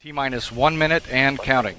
T-minus 1 minute and counting.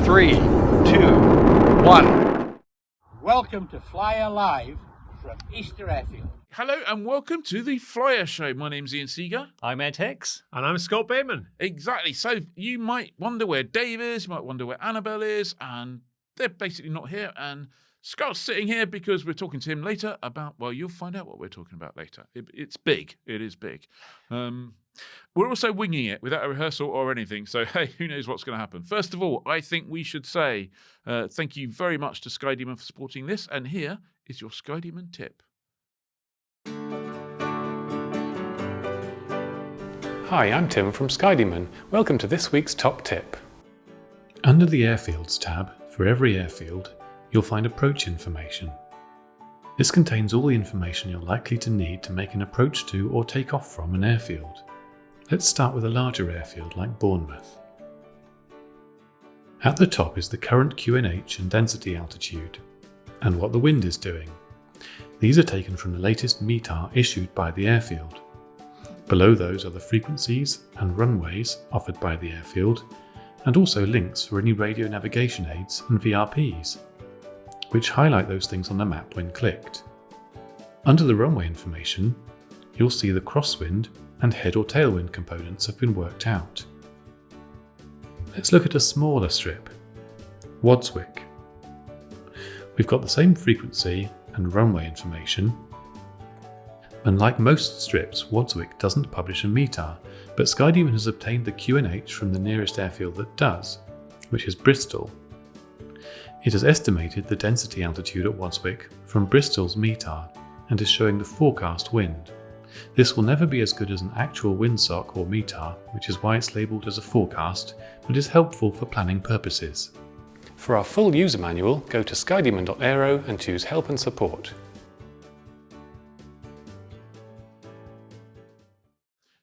Three, two, one. Welcome to Flyer Live from Easter Airfield. Hello and welcome to the Flyer Show. My name's Ian Seeger. I'm Ed Hicks. And I'm Scott Bateman. Exactly. So you might wonder where Dave is, you might wonder where Annabelle is, and they're basically not here. And Scott's sitting here because we're talking to him later about, well, you'll find out what we're talking about later. It's big. It is big. We're also winging it without a rehearsal or anything. So, hey, who knows what's going to happen? First of all, I think we should say thank you very much to SkyDemon for supporting this. And here is your SkyDemon tip. Hi, I'm Tim from SkyDemon. Welcome to this week's top tip. Under the Airfields tab, for every airfield, you'll find approach information. This contains all the information you're likely to need to make an approach to or take off from an airfield. Let's start with a larger airfield like Bournemouth. At the top is the current QNH and density altitude, and what the wind is doing. These are taken from the latest METAR issued by the airfield. Below those are the frequencies and runways offered by the airfield, and also links for any radio navigation aids and VRPs, which highlight those things on the map when clicked. Under the runway information, you'll see the crosswind and head or tailwind components have been worked out. Let's look at a smaller strip, Wadswick. We've got the same frequency and runway information. And like most strips, Wadswick doesn't publish a METAR, but SkyDemon has obtained the QNH from the nearest airfield that does, which is Bristol. It has estimated the density altitude at Wadswick from Bristol's METAR and is showing the forecast wind. This will never be as good as an actual windsock or METAR, which is why it's labelled as a forecast, but is helpful for planning purposes. For our full user manual, go to skydemon.aero and choose Help and Support.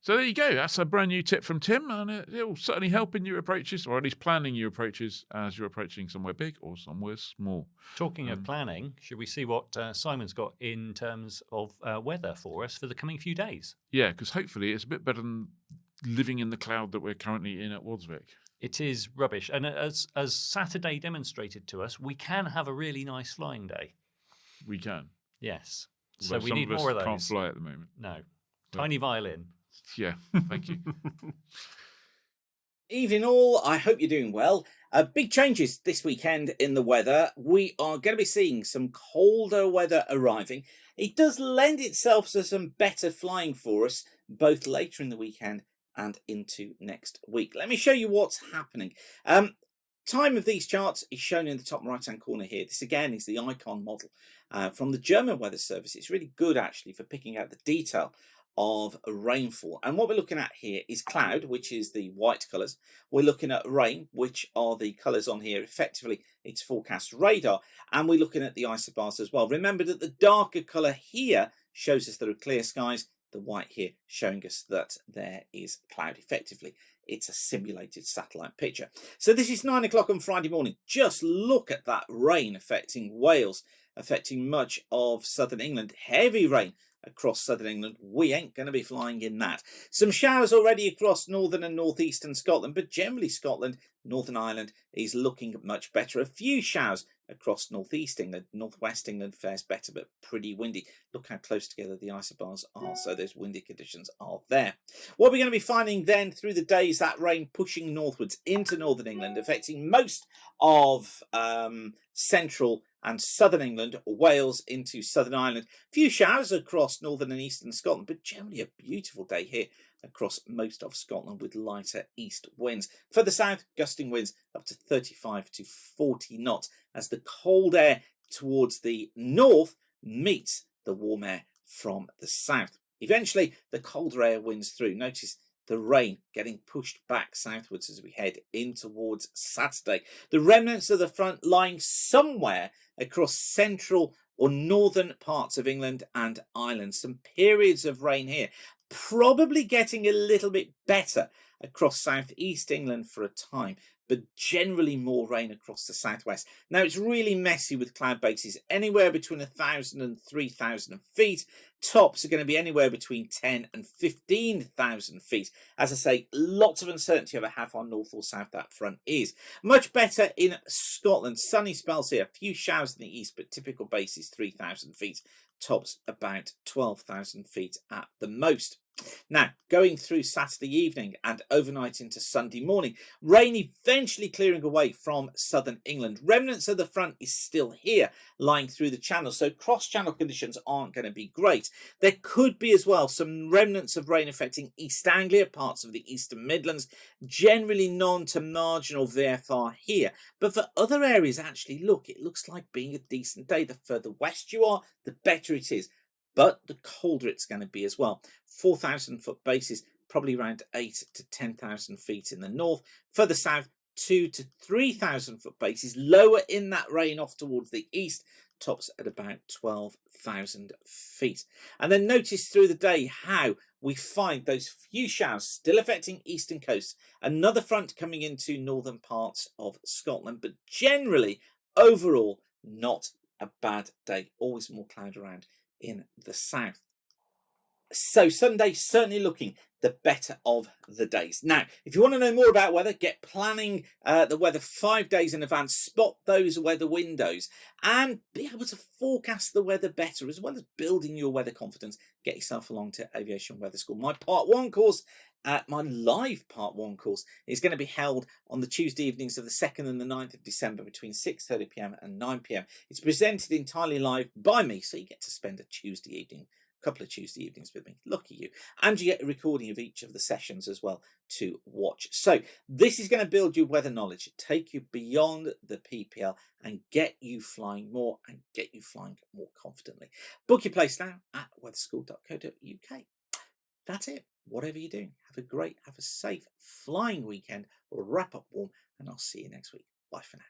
So there you go. That's a brand new tip from Tim, and it will certainly help in your approaches, or at least planning your approaches as you're approaching somewhere big or somewhere small. Talking of planning, should we see what Simon's got in terms of weather for us for the coming few days? Yeah, because hopefully it's a bit better than living in the cloud that we're currently in at Wadswick. It is rubbish. And as Saturday demonstrated to us, we can have a really nice flying day. We can. Yes. Although so we need more of some of those. us can't fly at the moment. No. Tiny violin. Yeah, thank you. Evening all, I hope you're doing well. Big changes this weekend in the weather. We are going to be seeing some colder weather arriving. It does lend itself to some better flying for us, both later in the weekend and into next week. Let me show you what's happening. Time of these charts is shown in the top right hand corner here. This again is the icon model from the German Weather Service. It's really good actually for picking out the detail of rainfall, and what we're looking at here is cloud, which is the white colours. We're looking at rain, which are the colours on here. Effectively it's forecast radar, and we're looking at the isobars as well. Remember that the darker colour here shows us there are clear skies, the white here showing us that there is cloud. Effectively it's a simulated satellite picture. So this is 9 o'clock on Friday morning. Just look at that rain affecting Wales, affecting much of southern England. Heavy rain across southern England. We ain't going to be flying in that. Some showers already across northern and northeastern Scotland, but generally Scotland, Northern Ireland is looking much better. A few showers across northeast England. Northwest England fares better, but pretty windy. Look how close together the isobars are, so those windy conditions are there. What we're going to be finding then through the days, that rain pushing northwards into northern England, affecting most of central and southern England, Wales into southern Ireland. Few showers across northern and eastern Scotland, but generally a beautiful day here across most of Scotland with lighter east winds. Further south, gusting winds up to 35 to 40 knots as the cold air towards the north meets the warm air from the south. Eventually, the colder air wins through. Notice the rain getting pushed back southwards as we head in towards Saturday. The remnants of the front lying somewhere across central or northern parts of England and Ireland. Some periods of rain here, probably getting a little bit better across southeast England for a time, but generally more rain across the southwest. Now it's really messy with cloud bases anywhere between 1,000 and 3,000 feet. Tops are going to be anywhere between 10 and 15,000 feet. As I say, lots of uncertainty over how far north or south that front is. Much better in Scotland. Sunny spells here, a few showers in the east, but typical base is 3,000 feet. Tops about 12,000 feet at the most. Now, going through Saturday evening and overnight into Sunday morning, rain eventually clearing away from southern England. Remnants of the front is still here, lying through the channel, so cross-channel conditions aren't going to be great. There could be as well some remnants of rain affecting East Anglia, parts of the Eastern Midlands, generally non to marginal VFR here. But for other areas, actually, look, it looks like being a decent day. The further west you are, the better it is. But the colder it's going to be as well. 4,000 foot bases, probably around 8 to 10,000 feet in the north. Further south, 2 to 3,000 foot bases, lower in that rain off towards the east, tops at about 12,000 feet. And then notice through the day how we find those few showers still affecting eastern coasts. Another front coming into northern parts of Scotland, but generally, overall, not a bad day. Always more cloud around in the south. So Sunday certainly looking the better of the days. Now, if you want to know more about weather, get planning the weather 5 days in advance, spot those weather windows and be able to forecast the weather better, as well as building your weather confidence. Get yourself along to Aviation Weather School. My Part 1 course, my live Part 1 course, is going to be held on the Tuesday evenings of the 2nd and the 9th of December between 6:30 p.m. and 9 p.m. It's presented entirely live by me, so you get to spend a Tuesday evening, couple of Tuesday evenings with me. Lucky you. And you get a recording of each of the sessions as well to watch. So this is going to build your weather knowledge, take you beyond the PPL and get you flying more and get you flying more confidently. Book your place now at weatherschool.co.uk. That's it. Whatever you're doing, have a safe flying weekend, or wrap up warm, and I'll see you next week. Bye for now.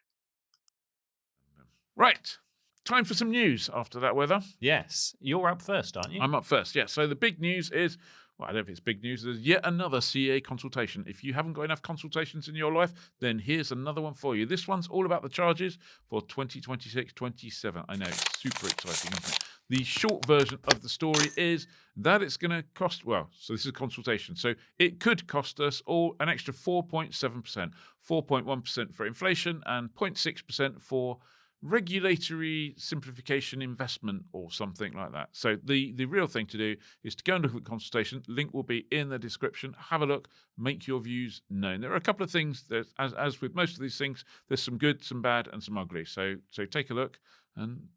Right. Time for some news after that weather. Yes. You're up first, aren't you? I'm up first, yeah. So the big news is, well, I don't know if it's big news, there's yet another CA consultation. If you haven't got enough consultations in your life, then here's another one for you. This one's all about the charges for 2026-27. I know, it's super exciting, isn't it? The short version of the story is that it's going to cost, well, so this is a consultation. So it could cost us all an extra 4.7%, 4.1% for inflation and 0.6% for regulatory simplification investment or something like that. So the real thing to do is to go and look at the consultation. Link will be in the description. Have a look, make your views known. There are a couple of things that, as with most of these things, there's some good, some bad, and some ugly. So take a look and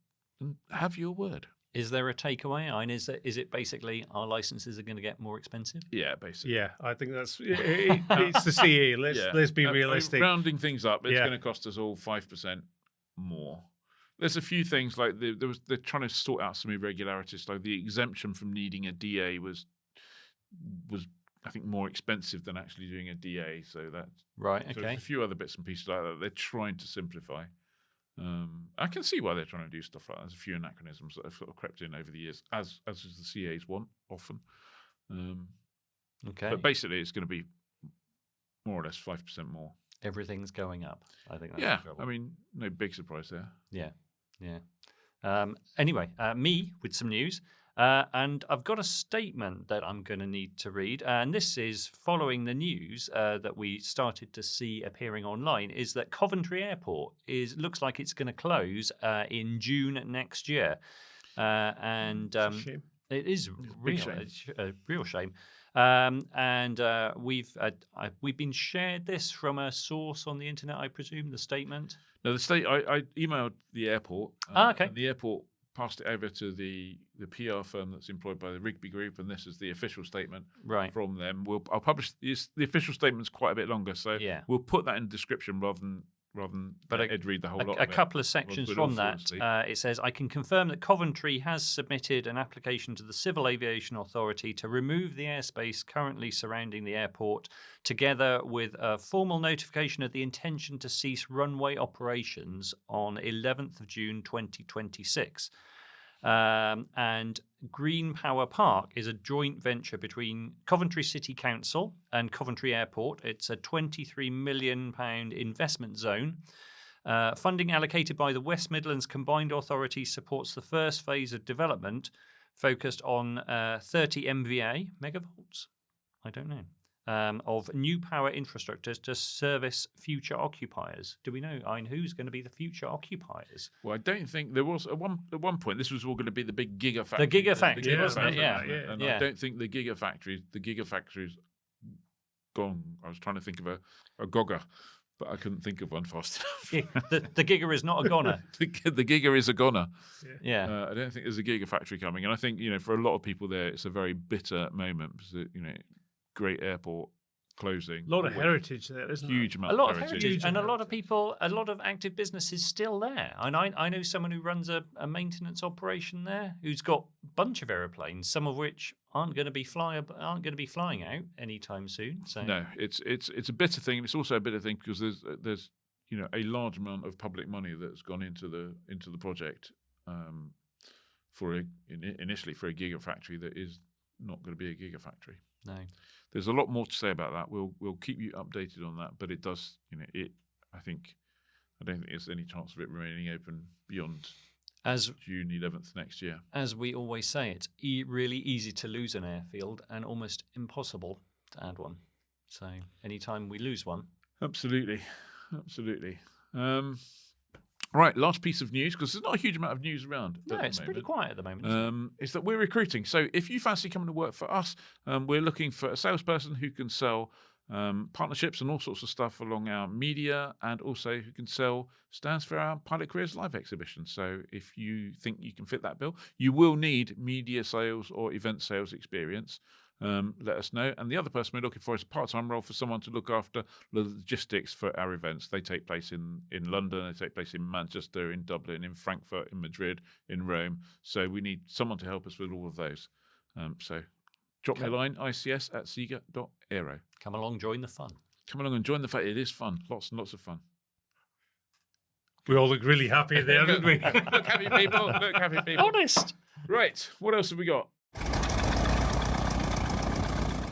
have your word. Is there a takeaway? I mean, is it basically our licenses are going to get more expensive? Yeah, basically. Yeah, I think it's the CE. Let's be realistic. Rounding things up, it's going to cost us all 5% more. There's a few things like they're trying to sort out some irregularities, like the exemption from needing a DA was I think more expensive than actually doing a DA. So that right, so okay. there's a few other bits and pieces like that they're trying to simplify. I can see why they're trying to do stuff like that. There's a few anachronisms that have sort of crept in over the years, as is the CAs want often. Okay, but basically it's going to be more or less 5% more. Everything's going up. I think that's yeah. the trouble. I mean, no big surprise there. Yeah. Anyway, me with some news. And I've got a statement that I'm going to need to read. And this is following the news that we started to see appearing online, is that Coventry Airport looks like it's going to close in June next year. And Shame. it is a real a real shame. We've been shared this from a source on the internet, I presume, the statement. No, I emailed the airport. Okay. And the airport passed it over to the PR firm that's employed by the Rigby Group, and this is the official statement from them. I'll publish this. The official statement's quite a bit longer, so we'll put that in the description rather than Ed read the whole lot. A couple of sections from that. It says, I can confirm that Coventry has submitted an application to the Civil Aviation Authority to remove the airspace currently surrounding the airport, together with a formal notification of the intention to cease runway operations on 11th of June 2026. And Green Power Park is a joint venture between Coventry City Council and Coventry Airport. It's a £23 million investment zone. Funding allocated by the West Midlands Combined Authority supports the first phase of development, focused on 30 MVA, megavolts? I don't know. Of new power infrastructures to service future occupiers. Do we know, Ian, who's going to be the future occupiers? Well, I don't think there was at one point. This was all going to be the big gigafactory. The gigafactory, wasn't it? Yeah. And I don't think the gigafactory's gone. I was trying to think of a gogger, but I couldn't think of one fast enough. The giga is not a goner. the giga is a goner. Yeah. I don't think there's a gigafactory coming, and I think for a lot of people there, it's a very bitter moment because great airport closing. A lot of heritage there, isn't there? Huge amount. A lot of heritage, and a lot of people, a lot of active businesses still there. And I know someone who runs a maintenance operation there, who's got a bunch of aeroplanes, some of which aren't going to be flying out anytime soon. So no, it's a bitter thing. It's also a bitter thing because there's a large amount of public money that's gone into the project initially for a gigafactory that is not going to be a gigafactory. No. There's a lot more to say about that. We'll keep you updated on that, but it does, I don't think there's any chance of it remaining open beyond June 11th next year. As we always say, it's really easy to lose an airfield and almost impossible to add one. So anytime we lose one. Absolutely. Right, last piece of news, because there's not a huge amount of news around. No, it's pretty quiet at the moment. Is that we're recruiting. So if you fancy coming to work for us, we're looking for a salesperson who can sell partnerships and all sorts of stuff along our media, and also who can sell stands for our Pilot Careers Live exhibition. So if you think you can fit that bill, you will need media sales or event sales experience. Let us know. And the other person we're looking for is a part-time role for someone to look after the logistics for our events. They take place in London, they take place in Manchester, in Dublin, in Frankfurt, in Madrid, in Rome. So we need someone to help us with all of those. So drop me a line, ics@sega.aero. Come along, join the fun. Come along and join the fun. It is fun. Lots and lots of fun. We all look really happy there, didn't we? Look happy people. Look happy people. Honest. Right. What else have we got?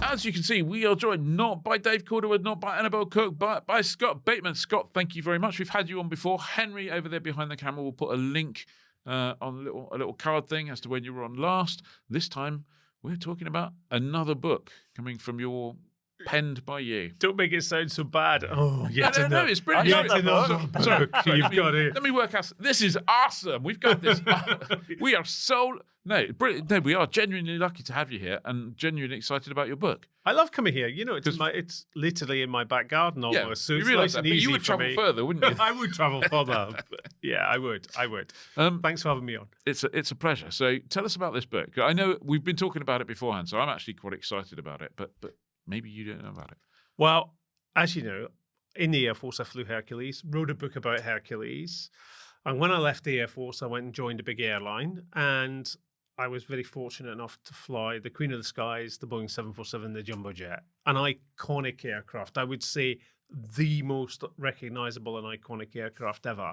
As you can see, we are joined not by Dave Calderwood, not by Annabelle Cook, but by Scott Bateman. Scott, thank you very much. We've had you on before. Henry over there behind the camera will put a link on a little card thing as to when you were on last. This time, we're talking about another book coming from penned by you. Don't make it sound so bad. Oh, no, it's brilliant. Sorry, you've got it. Let me work out. This is awesome. We've got this. We are so brilliant. No, we are genuinely lucky to have you here and genuinely excited about your book. I love coming here. It's literally in my back garden almost. Yeah, so you it's realise nice that, and but easy you would for travel me. further, wouldn't you? I would travel further. Yeah, I would. Thanks for having me on. It's a pleasure. So tell us about this book. I know we've been talking about it beforehand, so I'm actually quite excited about it. But maybe you don't know about it. Well, as you know, in the Air Force, I flew Hercules, wrote a book about Hercules. And when I left the Air Force, I went and joined a big airline. And I was very fortunate enough to fly the Queen of the Skies, the Boeing 747, the Jumbo Jet, an iconic aircraft. I would say the most recognizable and iconic aircraft ever.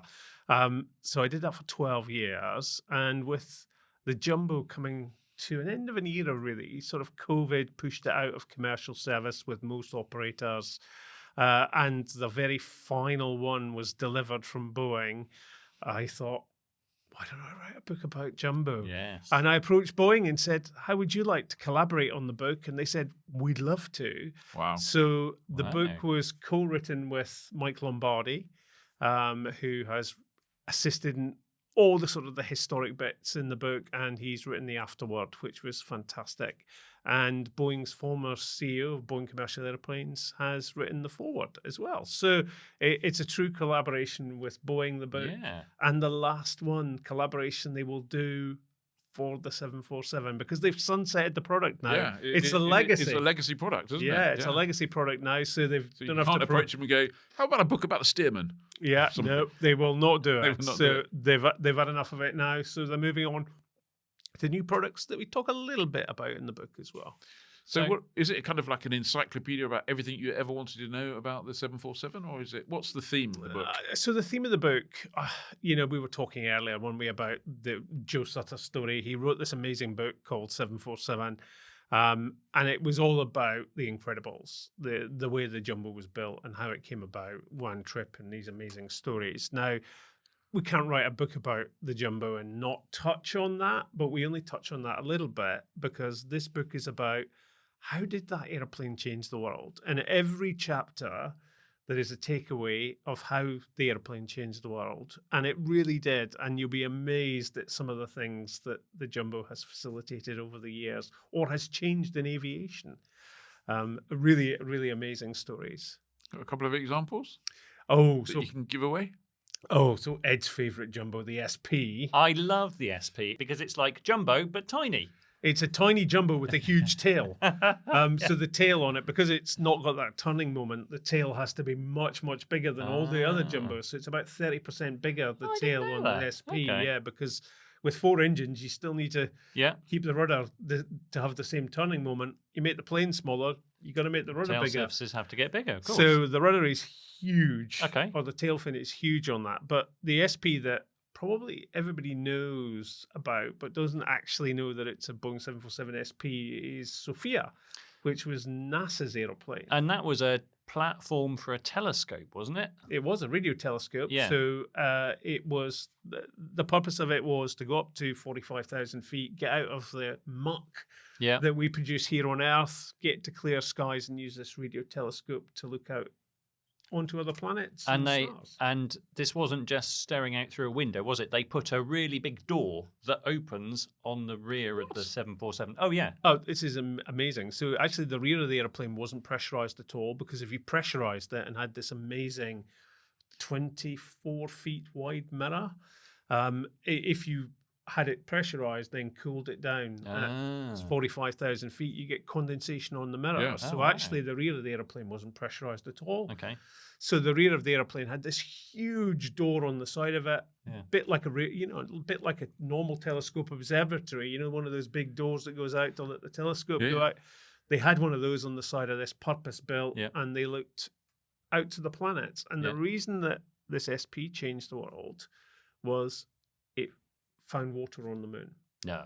So I did that for 12 years. And with the Jumbo coming to an end of an era, really, sort of COVID pushed it out of commercial service with most operators. And the very final one was delivered from Boeing. I thought, why don't I write a book about Jumbo? Yes. And I approached Boeing and said, how would you like to collaborate on the book? And they said, we'd love to. Wow. So the book was co-written with Mike Lombardi, who has assisted in all the sort of the historic bits in the book, and he's written the afterword, which was fantastic. And Boeing's former CEO of Boeing Commercial Airplanes has written the foreword as well. So it's a true collaboration with Boeing, the book. Yeah. And the last one, collaboration they will do for the 747, because they've sunsetted the product now. Yeah, It's a legacy. It's a legacy product, isn't it? Yeah, it's a legacy product now, so they So don't you have can't to approach them and go, "How about a book about the Stearman?" Yeah, Something. no, they will not do They it. will not So do they've had enough of it now. So they're moving on to new products that we talk a little bit about in the book as well. So, So- what is it? Kind of like an encyclopedia about everything you ever wanted to know about the 747, or is it? What's the theme of the book? So the theme of the book, you know, we were talking earlier, weren't we, about the Joe Sutter story. He wrote this amazing book called 747. And it was all about the Incredibles, the way the Jumbo was built and how it came about, one trip and these amazing stories. Now, we can't write a book about the Jumbo and not touch on that, but we only touch on that a little bit because this book is about how did that airplane change the world? And every chapter, there is a takeaway of how the airplane changed the world. And it really did. And you'll be amazed at some of the things that the Jumbo has facilitated over the years or has changed in aviation. Really, really amazing stories. Got a couple of examples Oh, that you can give away. so Ed's favourite Jumbo, the SP. I love the SP because it's like Jumbo, but tiny. It's a tiny Jumbo with a huge tail. So the tail on it, because it's not got that turning moment, the tail has to be much, much bigger than all the other Jumbos. So it's about 30% bigger, the Oh, I tail didn't on know the that. SP. Okay. Yeah, because with 4 engines, you still need to Yeah. keep the rudder to have the same turning moment. You make the plane smaller, you got to make the rudder Tail bigger. surfaces have to get bigger, of course. So the rudder is huge. Okay. Or the tail fin is huge on that. But the SP that probably everybody knows about, but doesn't actually know that it's a Boeing 747 SP is Sophia, which was NASA's aeroplane. And that was a platform for a telescope, wasn't it? It was a radio telescope. Yeah. So it was, the purpose of it was to go up to 45,000 feet, get out of the muck Yeah. that we produce here on Earth, get to clear skies and use this radio telescope to look out onto other planets. Stars. And this wasn't just staring out through a window, was it? They put a really big door that opens on the rear of the 747. Oh yeah. Oh, this is amazing. So actually the rear of the airplane wasn't pressurized at all, because if you pressurized it and had this amazing 24 feet wide mirror, if you had it pressurized, then cooled it down at 45,000 feet, you get condensation on the mirror. Yeah. So Oh, wow. actually the rear of the airplane wasn't pressurized at all. Okay. So the rear of the airplane had this huge door on the side of it, Yeah. bit like a bit like a normal telescope observatory. You know, one of those big doors that goes out to let the telescope go Yeah. out. They had one of those on the side of this, purpose built, Yeah. and they looked out to the planets. And Yeah. the reason that this SP changed the world was it found water on the moon. No.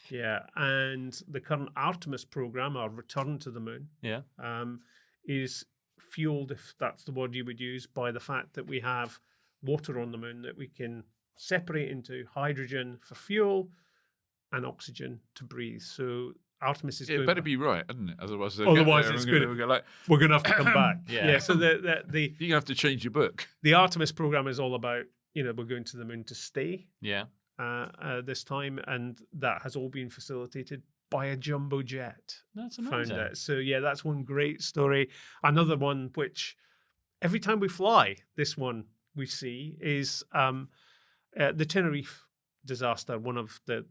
Yeah, and the current Artemis program, our return to the moon, Yeah. is fueled, if that's the word you would use, by the fact that we have water on the moon that we can separate into hydrogen for fuel and oxygen to breathe. So Artemis is It going better be right, isn't it? Otherwise, they'll Otherwise get there it's and gonna- we'll go like, we're going to have to come back. Yeah. So the you're gonna have to change your book. the Artemis program is all about, we're going to the moon to stay Yeah. this time, and that has all been facilitated by a jumbo jet. That's Found amazing. it. So yeah, that's one great story. Another one which every time we fly, this one we see is the Tenerife disaster, one of the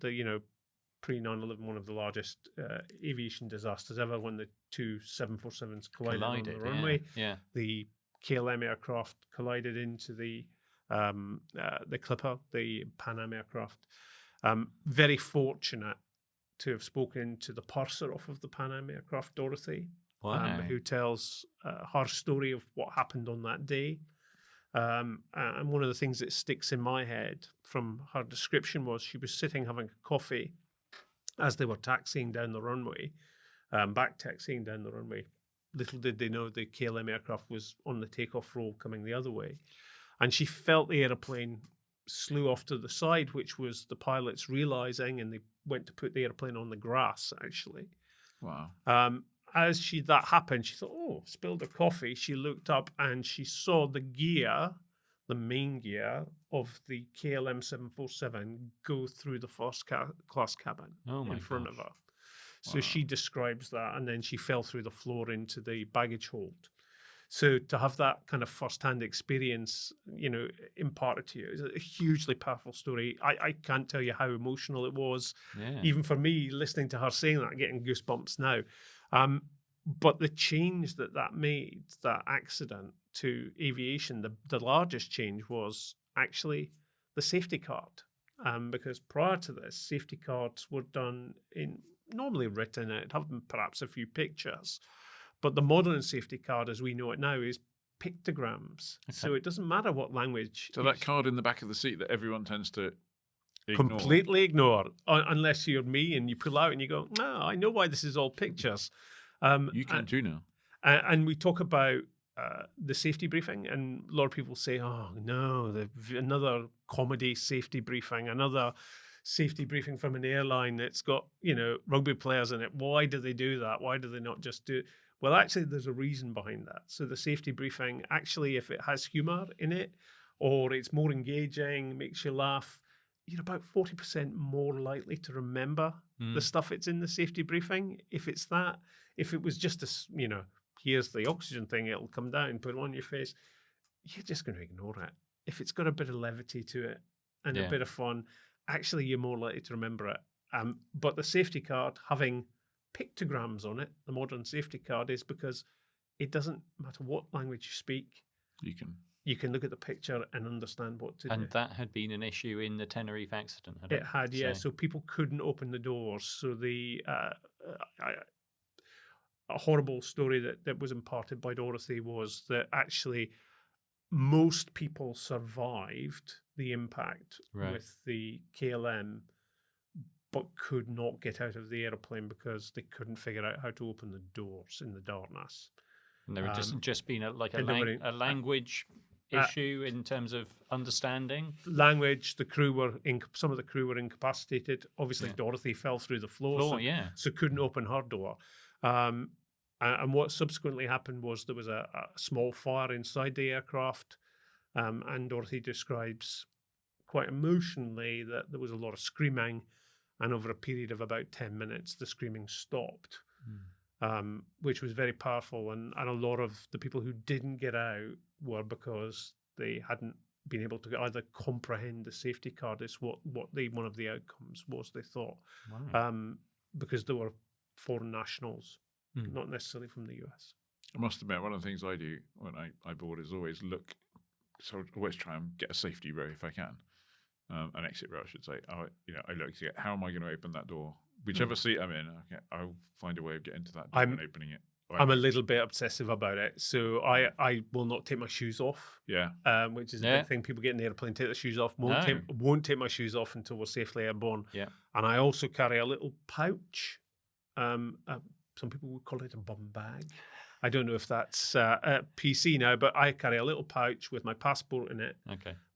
pre 9/11, one of the largest aviation disasters ever, when the two 747s collided on the runway. Yeah. The KLM aircraft collided into the Clipper, the Pan Am aircraft. Very fortunate to have spoken to the purser off of the Pan Am aircraft, Dorothy, Wow. who tells her story of what happened on that day. And one of the things that sticks in my head from her description was she was sitting having a coffee as they were taxiing down the runway, back taxiing down the runway. Little did they know the KLM aircraft was on the takeoff roll coming the other way. And she felt the airplane slew off to the side, which was the pilots realizing, and they went to put the airplane on the grass, actually. Wow. As that happened, she thought, oh, spilled her coffee. She looked up and she saw the gear, the main gear of the KLM 747 go through the first class cabin in front of her. So she describes that, and then she fell through the floor into the baggage hold. So to have that kind of first-hand experience, imparted to you is a hugely powerful story. I can't tell you how emotional it was, even for me, listening to her saying that, getting goosebumps now. But the change that made, that accident, to aviation, the largest change was actually the safety card. Because prior to this, safety cards were done normally written, it had perhaps a few pictures. But the modern safety card, as we know it now, is pictograms. Okay. So it doesn't matter what language. So that card in the back of the seat that everyone tends to ignore. Completely ignore, unless you're me and you pull out and you go, no, I know why this is all pictures. You can too now. And we talk about the safety briefing, and a lot of people say, oh, no, another comedy safety briefing, another safety briefing from an airline that's got, rugby players in it. Why do they do that? Why do they not just do it? Well, actually, there's a reason behind that. So the safety briefing, actually, if it has humour in it, or it's more engaging, makes you laugh, you're about 40% more likely to remember the stuff that's in the safety briefing. If it's that, if it was just here's the oxygen thing, it'll come down, put it on your face, you're just going to ignore it. If it's got a bit of levity to it and a bit of fun, actually, you're more likely to remember it. But the safety card, having pictograms on it, the modern safety card, is because it doesn't matter what language you speak. You can look at the picture and understand what to do. And that had been an issue in the Tenerife accident, had it? It had, yeah. So people couldn't open the doors. So a horrible story that was imparted by Dorothy was that actually most people survived the impact with the KLM, but could not get out of the airplane because they couldn't figure out how to open the doors in the darkness. And there had just been a language issue in terms of understanding? Language, some of the crew were incapacitated. Obviously, Dorothy fell through the floor, so couldn't open her door. And what subsequently happened was there was a small fire inside the aircraft, and Dorothy describes quite emotionally that there was a lot of screaming, and over a period of about 10 minutes, the screaming stopped, which was very powerful. And a lot of the people who didn't get out were because they hadn't been able to either comprehend the safety card as one of the outcomes was, they thought, because they were foreign nationals, not necessarily from the US. I must admit, one of the things I do when I board is always always try and get a safety row if I can. An exit row, I should say. I look to get, how am I going to open that door? Whichever seat I'm in, I'll find a way of getting to that door and opening it. I'm a little bit obsessive about it. So I will not take my shoes off. Yeah. Which is a big thing. People get in the airplane, take their shoes off. Won't take my shoes off until we're safely airborne. Yeah. And I also carry a little pouch. Some people would call it a bum bag. I don't know if that's PC now, but I carry a little pouch with my passport in it,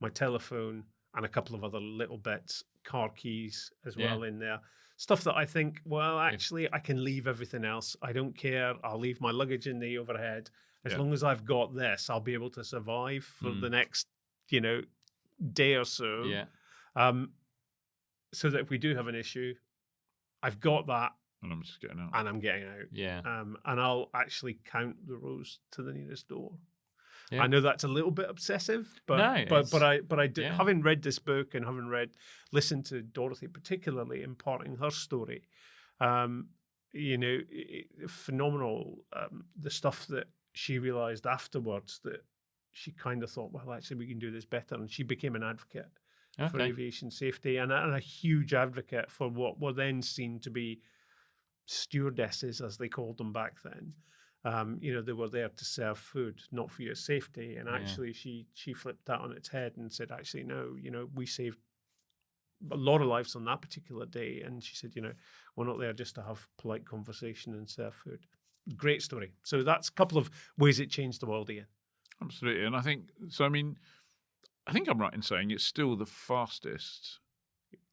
my telephone, and a couple of other little bits, car keys as well in there. Stuff that I think, well, actually, I can leave everything else. I don't care. I'll leave my luggage in the overhead. As long as I've got this, I'll be able to survive for the next, day or so. Yeah. So that if we do have an issue, I've got that. And I'm just getting out. And I'm getting out. Yeah. And I'll actually count the rows to the nearest door. Yeah. I know that's a little bit obsessive, but I do, having read this book and having listened to Dorothy particularly imparting her story, phenomenal. The stuff that she realized afterwards, that she kind of thought, well, actually, we can do this better, and she became an advocate for aviation safety and a huge advocate for what were then seen to be stewardesses, as they called them back then. They were there to serve food, not for your safety. And actually, she flipped that on its head and said, actually, no, we saved a lot of lives on that particular day. And she said, we're not there just to have polite conversation and serve food. Great story. So that's a couple of ways it changed the world, Ian. Absolutely. And I think I'm right in saying it's still the fastest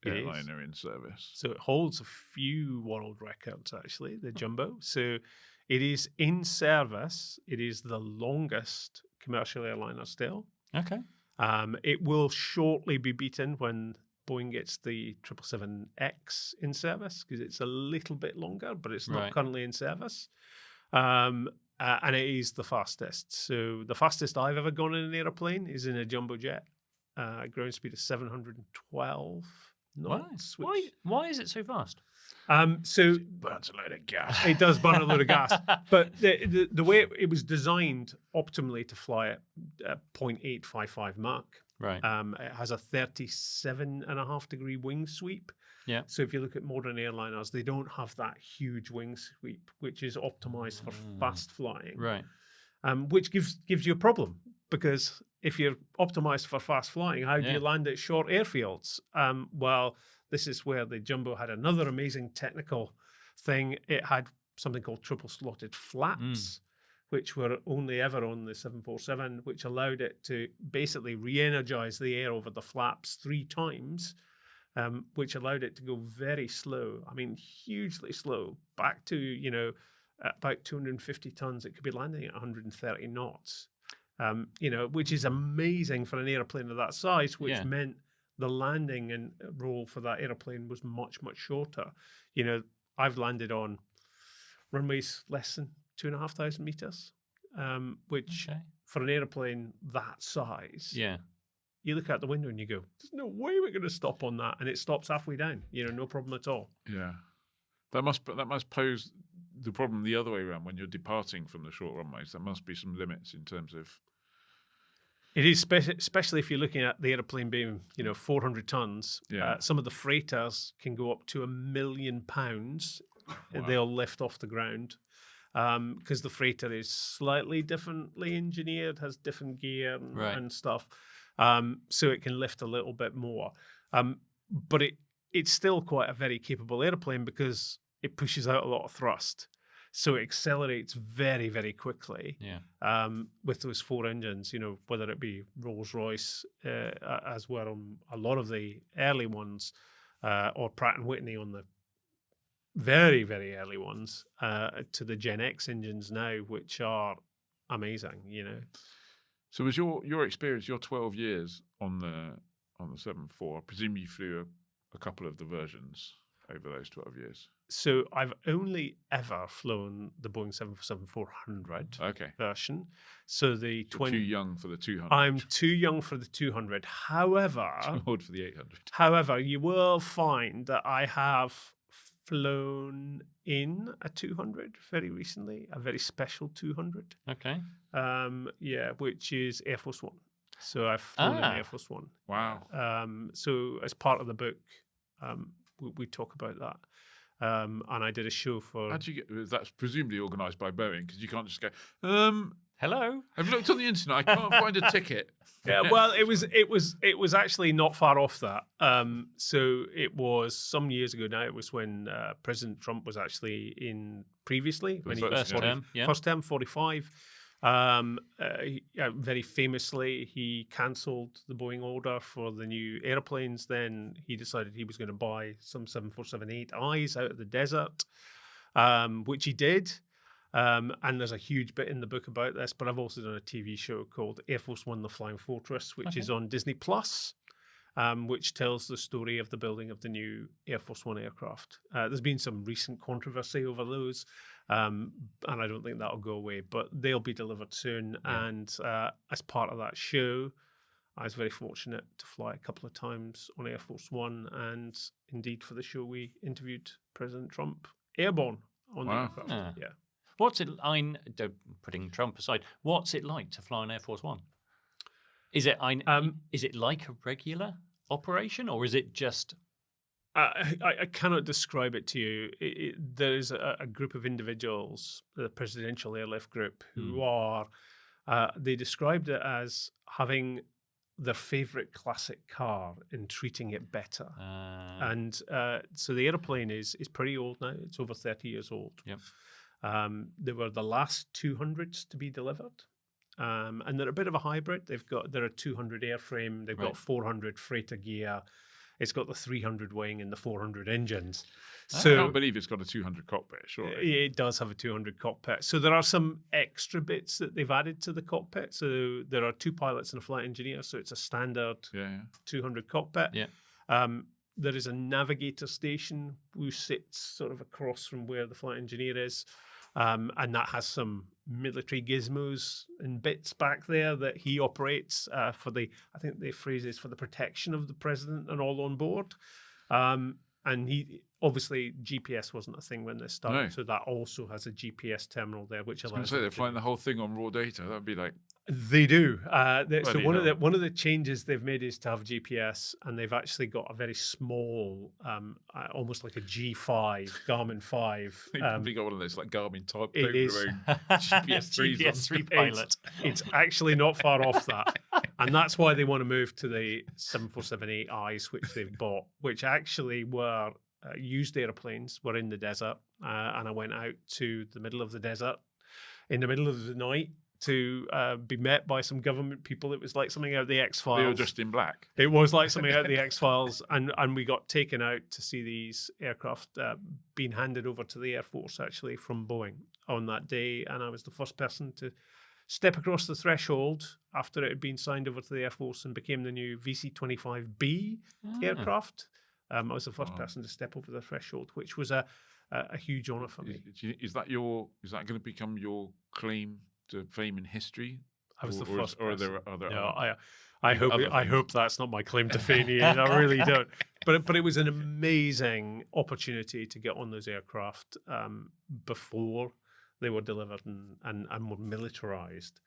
airliner in service. So it holds a few world records, actually, the Jumbo. So it is in service. It is the longest commercial airliner still. Okay. It will shortly be beaten when Boeing gets the 777X in service, because it's a little bit longer, but it's not Right. currently in service. And it is the fastest. So the fastest I've ever gone in an airplane is in a jumbo jet. Ground speed of 712 knots. Why is it so fast? So Burns a load of gas. it does burn a load of gas, but the way it was designed optimally to fly at 0.855 Mach. Right. It has a 37.5 degree wing sweep. Yeah. So if you look at modern airliners, they don't have that huge wing sweep, which is optimized for fast flying. Right. Which gives you a problem, because if you're optimized for fast flying, how do Yeah. you land at short airfields? Well, this is where the Jumbo had another amazing technical thing. It had something called triple slotted flaps, which were only ever on the 747, which allowed it to basically re-energize the air over the flaps 3 times, which allowed it to go very slow. I mean, hugely slow, back to, at about 250 tons, it could be landing at 130 knots, which is amazing for an airplane of that size, which Yeah. meant the landing and roll for that airplane was much, much shorter. I've landed on runways less than 2,500 meters, which Okay. for an airplane that size, Yeah. you look out the window and you go, there's no way we're going to stop on that. And it stops halfway down, no problem at all. Yeah, that must pose the problem the other way around when you're departing from the short runways. There must be some limits in terms of. It is, especially if you're looking at the airplane being, 400 tons. Yeah. Some of the freighters can go up to £1 million. Wow. They'll lift off the ground, because the freighter is slightly differently engineered, has different gear and stuff. So it can lift a little bit more. But it's still quite a very capable airplane, because it pushes out a lot of thrust. So it accelerates very, very quickly. Yeah. With those 4 engines, whether it be Rolls-Royce, as well on a lot of the early ones, or Pratt & Whitney on the very, very early ones, to the Gen X engines now, which are amazing, So was your experience, your 12 years on the 747? I presume you flew a couple of the versions over those 12 years. So I've only ever flown the Boeing 747-400 Okay. version. So the So too young for the 200. I'm too young for the 200. However, too old for the 800. However, you will find that I have flown in a 200 very recently, a very special 200. Okay. Which is Air Force One. So I've flown in Air Force One. Wow. So as part of the book, we talk about that. And I did a show for. How'd you get? That's presumably organised by Boeing, because you can't just go. Hello. I've looked on the internet. I can't find a ticket. Yeah, well, it was actually not far off that. So it was some years ago now. It was when President Trump was actually in previously, when he was First term, yeah. first term 45. Very famously, he cancelled the Boeing order for the new airplanes. Then he decided he was going to buy some 747-8Is out of the desert, which he did. And there's a huge bit in the book about this, but I've also done a TV show called Air Force One, The Flying Fortress, which is on Disney Plus, which tells the story of the building of the new Air Force One aircraft. There's been some recent controversy over those, and I don't think that'll go away, but they'll be delivered soon. Yeah. And as part of that show, I was very fortunate to fly a couple of times on Air Force One, and indeed for the show we interviewed President Trump airborne on the aircraft. Yeah. What's it? Putting Trump aside, what's it like to fly an Air Force One? Is it like a regular operation, or is it just? I cannot describe it to you. There is a group of individuals, the Presidential Airlift Group, who are. They described it as having their favorite classic car and treating it better. And so the airplane is pretty old now. It's over 30 years old. Yep. They were the last 200s to be delivered, and they're a bit of a hybrid. They're a 200 airframe. They've got 400 freighter gear. It's got the 300 wing and the 400 engines. I So can't believe it's got a 200 cockpit, surely. it does have a 200 cockpit. So there are some extra bits that they've added to the cockpit. So there are 2 pilots and a flight engineer. So it's a standard Yeah. 200 cockpit. Yeah. There is a navigator station who sits sort of across from where the flight engineer is. And that has some military gizmos and bits back there that he operates for the, I think the phrase is for the protection of the president and all on board. And he obviously GPS wasn't a thing when this started, No. so that also has a GPS terminal there, which I was going allows. to say them they're to flying the whole thing on raw data. That would be like, They do. So Bloody one hell. of the changes they've made is to have GPS, and they've actually got a very small, almost like a G5 Garmin 5. they probably got one of those like Garmin type. It is. GPS 3s. GPS3 pilot. It's actually not far off that. And that's why they want to move to the 747-8Is, which they've bought, which actually were used airplanes, were in the desert. And I went out to the middle of the desert in the middle of the night to be met by some government people. It was like something out of the X-Files. They were just in black. It was like something out of the X-Files, and we got taken out to see these aircraft being handed over to the Air Force, actually, from Boeing on that day, and I was the first person to step across the threshold after it had been signed over to the Air Force and became the new VC-25B aircraft. I was the first person to step over the threshold, which was a huge honour for me. Is that going to become your claim to fame in history? I was the Or first. Or are there person. other? No, I hope other I things? hope that's not my claim to fame. Ian. I really don't. But it was an amazing opportunity to get on those aircraft before they were delivered and were militarized.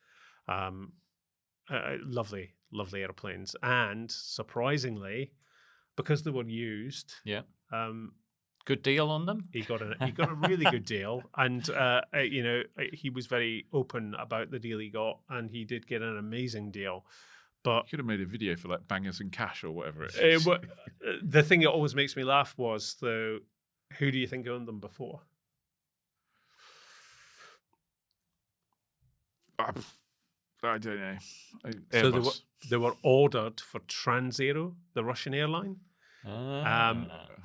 Lovely airplanes, and surprisingly, because they were used, Yeah. um, Good deal on them. he got a really good deal, and he was very open about the deal he got, and he did get an amazing deal. But Could have made a video for like Bangers and Cash or whatever it it, is. the thing that always makes me laugh was who do you think owned them before? I don't know. So Airbus. they were ordered for Transaero, the Russian airline.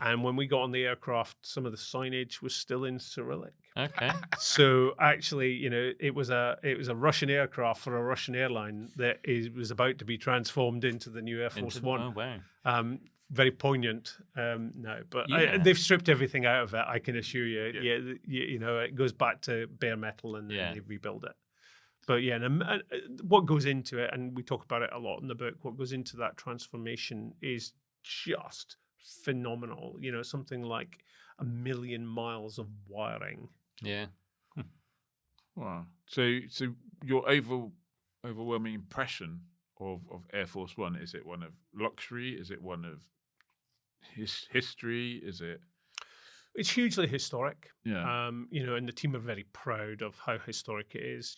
And when we got on the aircraft, some of the signage was still in Cyrillic. Okay. So actually, it was a Russian aircraft for a Russian airline that was about to be transformed into the new Air Force One. Oh, wow. Very poignant now, but Yeah. they've stripped everything out of it. I can assure you. Yeah. It goes back to bare metal, and Yeah. they rebuild it. But yeah, what goes into it, and we talk about it a lot in the book. What goes into that transformation is just phenomenal. Something like 1 million miles of wiring. Yeah. Wow. So your overwhelming impression of Air Force One, is it one of luxury? Is it one of history? Is it? It's hugely historic. Yeah. And the team are very proud of how historic it is.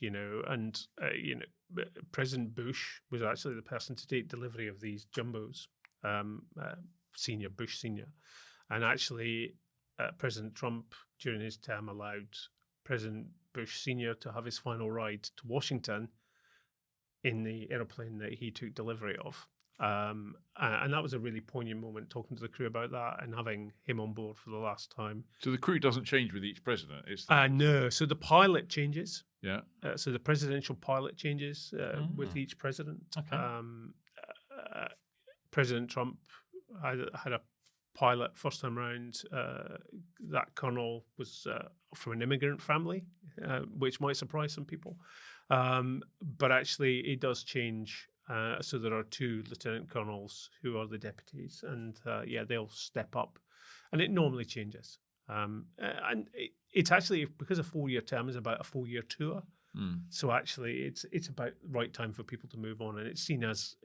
President Bush was actually the person to take delivery of these jumbos. Bush Senior, and actually President Trump during his term allowed President Bush Senior to have his final ride to Washington in the airplane that he took delivery of. And that was a really poignant moment, talking to the crew about that and having him on board for the last time. So the crew doesn't change with each president. It's No, so the pilot changes. yeah. So the presidential pilot changes with each president. Okay. President Trump had a pilot first time round. That colonel was from an immigrant family, which might surprise some people. But actually, it does change. So there are 2 lieutenant colonels who are the deputies, and they'll step up, and it normally changes. And it's actually, because a 4-year term is about a 4-year tour. So actually, it's about the right time for people to move on, and it's seen as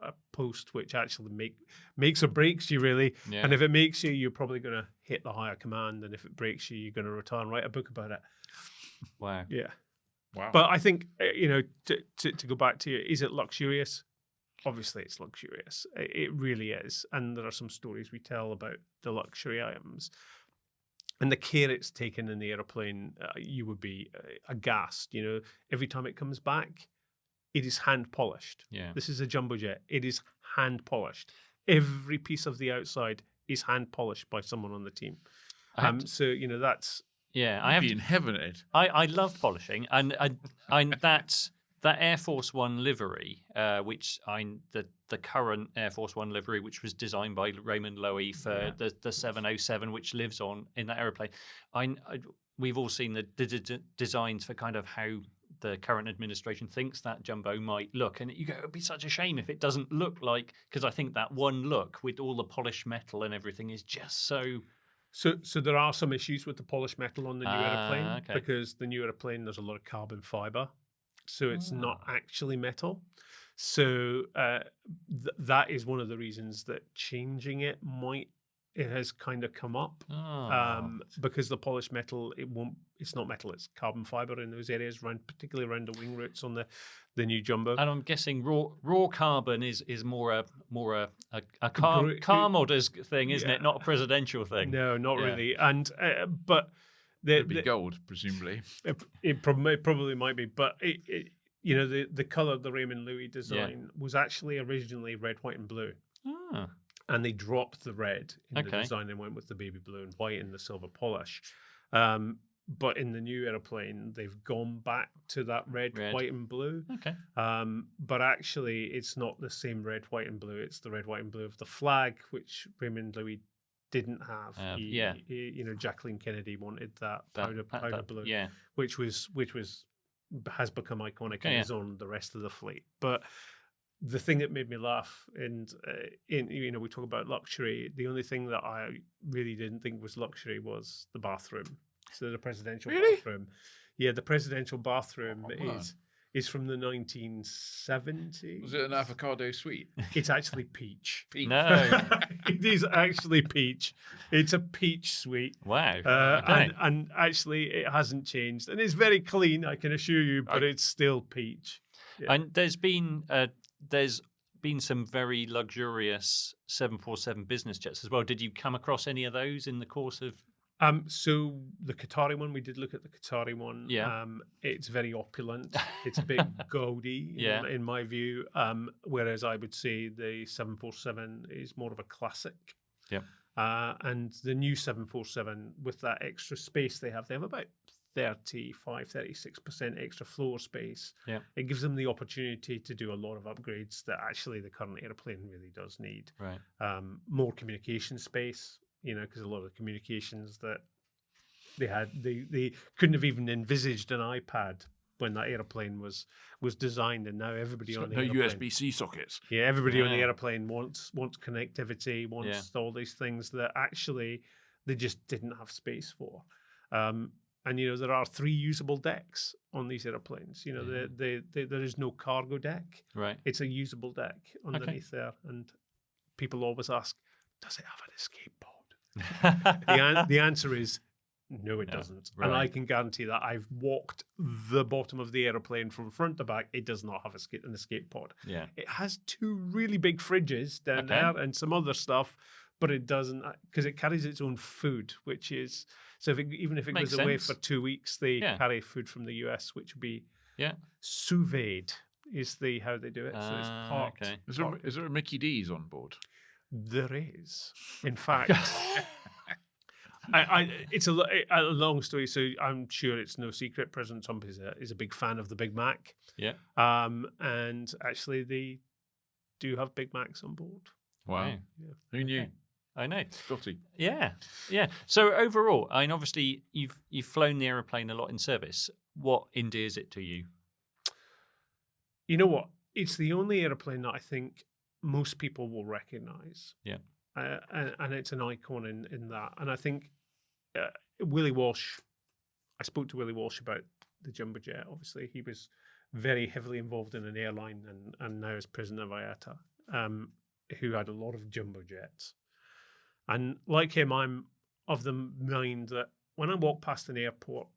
a post which actually makes or breaks you, really. Yeah. And if it makes you, you're probably going to hit the higher command, and if it breaks you, you're going to retire and write a book about it. Wow. Yeah. Wow. But I think to go back to is it luxurious? Obviously, it's luxurious. It really is, and there are some stories we tell about the luxury items. And the care it's taken in the airplane, you would be aghast. Every time it comes back, it is hand polished. Yeah. This is a jumbo jet. It is hand polished. every piece of the outside is hand polished by someone on the team. So you know that's I have Be in heaven, Ed. I love polishing, and that Air Force One livery, which the current Air Force One livery, which was designed by Raymond Loewy for the 707, which lives on in that aeroplane. We've all seen the designs for kind of how the current administration thinks that jumbo might look, and you go, it'd be such a shame if it doesn't look like, because I think that one look with all the polished metal and everything is just so. So there are some issues with the polished metal on the new airplane okay. because the new airplane there's a lot of carbon fiber, so it's not actually metal. So that is one of the reasons that changing it has kind of come up because the polished metal it's not metal, it's carbon fiber in those areas particularly around the wing roots on the new jumbo. And I'm guessing raw carbon is more a car modder's thing, isn't it? Not a presidential thing. No, not really. And but It'd be gold, presumably. It probably might be, but you know the color the Raymond Loewy design was actually originally red, white, and blue. And they dropped the red in the design and went with the baby blue and white and the silver polish. But in the new aeroplane, they've gone back to that red, white, and blue. Okay. But actually, it's not the same red, white, and blue. It's the red, white, and blue of the flag, which Raymond Loewy didn't have. You know, Jacqueline Kennedy wanted that powder blue, which has become iconic and is on the rest of the fleet. But the thing that made me laugh, and you know, we talk about luxury. The only thing that I really didn't think was luxury was the bathroom. So the presidential bathroom, the presidential bathroom is from the 1970s. Was it an avocado suite? It's actually peach. No, it is actually peach. It's a peach suite. Wow. And actually, it hasn't changed, and it's very clean. I can assure you, but it's still peach. Yeah. And there's been some very luxurious 747 business jets as well. Did you come across any of those in the course of? So the Qatari one, we did look at the Qatari one. Yeah. It's very opulent. It's a bit gaudy, in my view. Whereas I would say the 747 is more of a classic. Yep. And the new 747, with that extra space they have about 36% extra floor space. Yeah. It gives them the opportunity to do a lot of upgrades that actually the current airplane really does need. Right. More communication space, you know, because a lot of the communications that they had, they couldn't have even envisaged an iPad when that airplane was designed, and now everybody on the airplane, USB-C sockets. Yeah, everybody on the airplane wants connectivity, wants all these things that actually they just didn't have space for. And you know, there are 3 usable decks on these airplanes. You know, there is no cargo deck. Right. It's a usable deck underneath there, and people always ask, "Does it have an escape pod?" The answer is no, it doesn't. Right. And I can guarantee that I've walked the bottom of the airplane from front to back. It does not have an escape pod. Yeah. It has 2 really big fridges down there and some other stuff, but it doesn't, because it carries its own food, which is, so even if it Makes goes away sense. for 2 weeks, they carry food from the US, which would be sous vide is how they do it. So it's parked. Okay. Is there a Mickey D's on board? There is. In fact, it's a long story, so I'm sure it's no secret. President Trump is a big fan of the Big Mac. Yeah. And actually, they do have Big Macs on board. Wow. Yeah. Who knew? I know. Scotty. Yeah. So overall, I mean, obviously, you've flown the aeroplane a lot in service. What endears it to you? You know what? It's the only airplane that I think most people will recognise. Yeah. And it's an icon in that. And I think Willie Walsh, I spoke to Willie Walsh about the jumbo jet. Obviously, he was very heavily involved in an airline and now is president of IATA, who had a lot of jumbo jets. And like him, I'm of the mind that when I walk past an airport,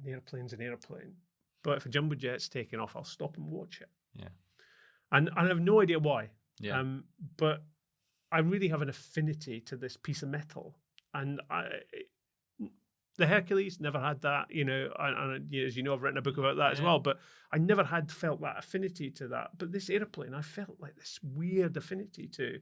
an airplane's an airplane. But if a jumbo jet's taking off, I'll stop and watch it. Yeah. And I have no idea why. Yeah. But I really have an affinity to this piece of metal. And the Hercules never had that, you know, and as you know, I've written a book about that as well, but I never felt that affinity to that. But this airplane, I felt like this weird affinity to.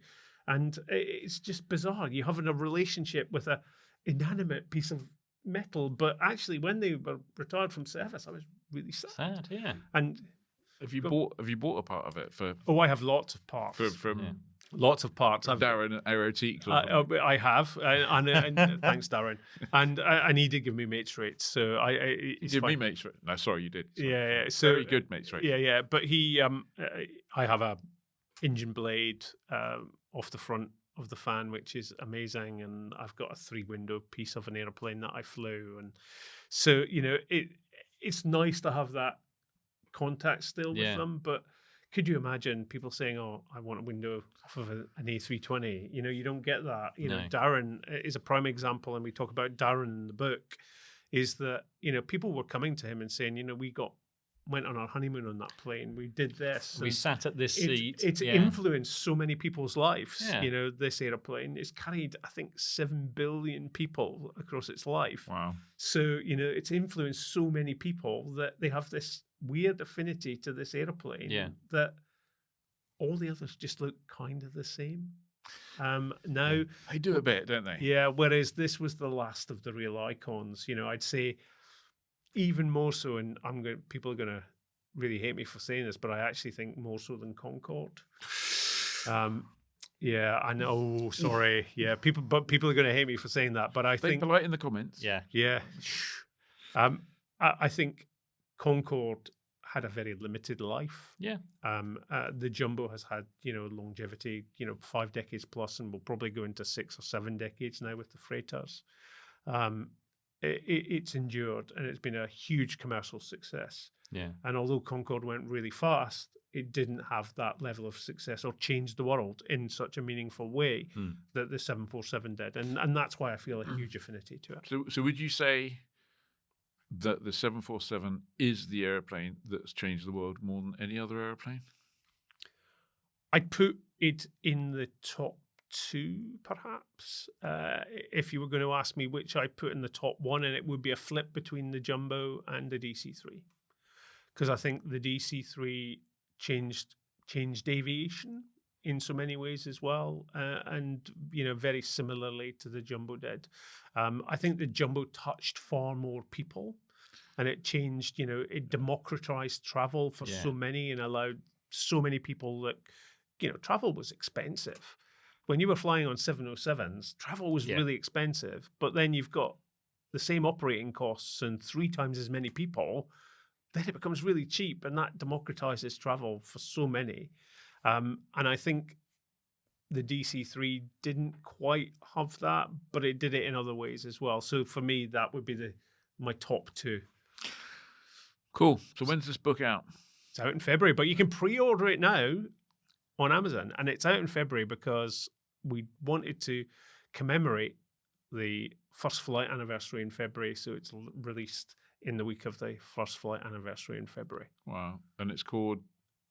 And it's just bizarre. You're having a relationship with a inanimate piece of metal, but actually, when they were retired from service, I was really sad. Sad, yeah. And Have you bought a part of it for I have lots of parts. from Lots of parts. Darren Aerotique Club? I have, and thanks, Darren. And he did give me mates rates, so it's Give me fine. mates rate. No, sorry, you did. Sorry. Yeah, so Very good mates rate. Yeah. But he, I have a engine blade off the front of the fan, which is amazing, and I've got a 3-window piece of an airplane that I flew, and so it's nice to have that contact still with them, but. Could you imagine people saying, "Oh, I want a window off of an A320"? You don't get that. No. Darren is a prime example, and we talk about Darren in the book. Is that people were coming to him and saying, we went on our honeymoon on that plane. We did this. We and sat at this seat. It's influenced so many people's lives. Yeah. This airplane. It's carried, I think, 7 billion people across its life. Wow. So it's influenced so many people that they have this weird affinity to this airplane that all the others just look kind of the same. Now they do a bit, don't they? Yeah. Whereas this was the last of the real icons. I'd say even more so, and people are going to really hate me for saying this, but I actually think more so than Concorde. Yeah, I know. Sorry. Yeah, people are going to hate me for saying that, but I think polite in the comments. Yeah. I think Concorde had a very limited life. Yeah. The Jumbo has had, longevity, 5 decades plus, and will probably go into 6 or 7 decades now with the freighters. It's endured, and it's been a huge commercial success. Yeah. And although Concorde went really fast, it didn't have that level of success or change the world in such a meaningful way that the 747 did. And that's why I feel a huge affinity to it. So would you say that the 747 is the airplane that's changed the world more than any other airplane? I'd put it in the top 2, perhaps. If you were going to ask me which I put in the top 1, and it would be a flip between the Jumbo and the DC-3. Because I think the DC-3 changed aviation in so many ways as well, and very similarly to the Jumbo did. I think the Jumbo touched far more people, and it changed. It democratized travel for so many and allowed so many people that travel was expensive. When you were flying on 707s, travel was really expensive. But then you've got the same operating costs and 3 times as many people. Then it becomes really cheap, and that democratizes travel for so many. And I think the DC-3 didn't quite have that, but it did it in other ways as well. So for me, that would be my top 2. Cool. So when's this book out? It's out in February, but you can pre-order it now on Amazon, and it's out in February because we wanted to commemorate the first flight anniversary in February, so it's released in the week of the first flight anniversary in February. Wow. And it's called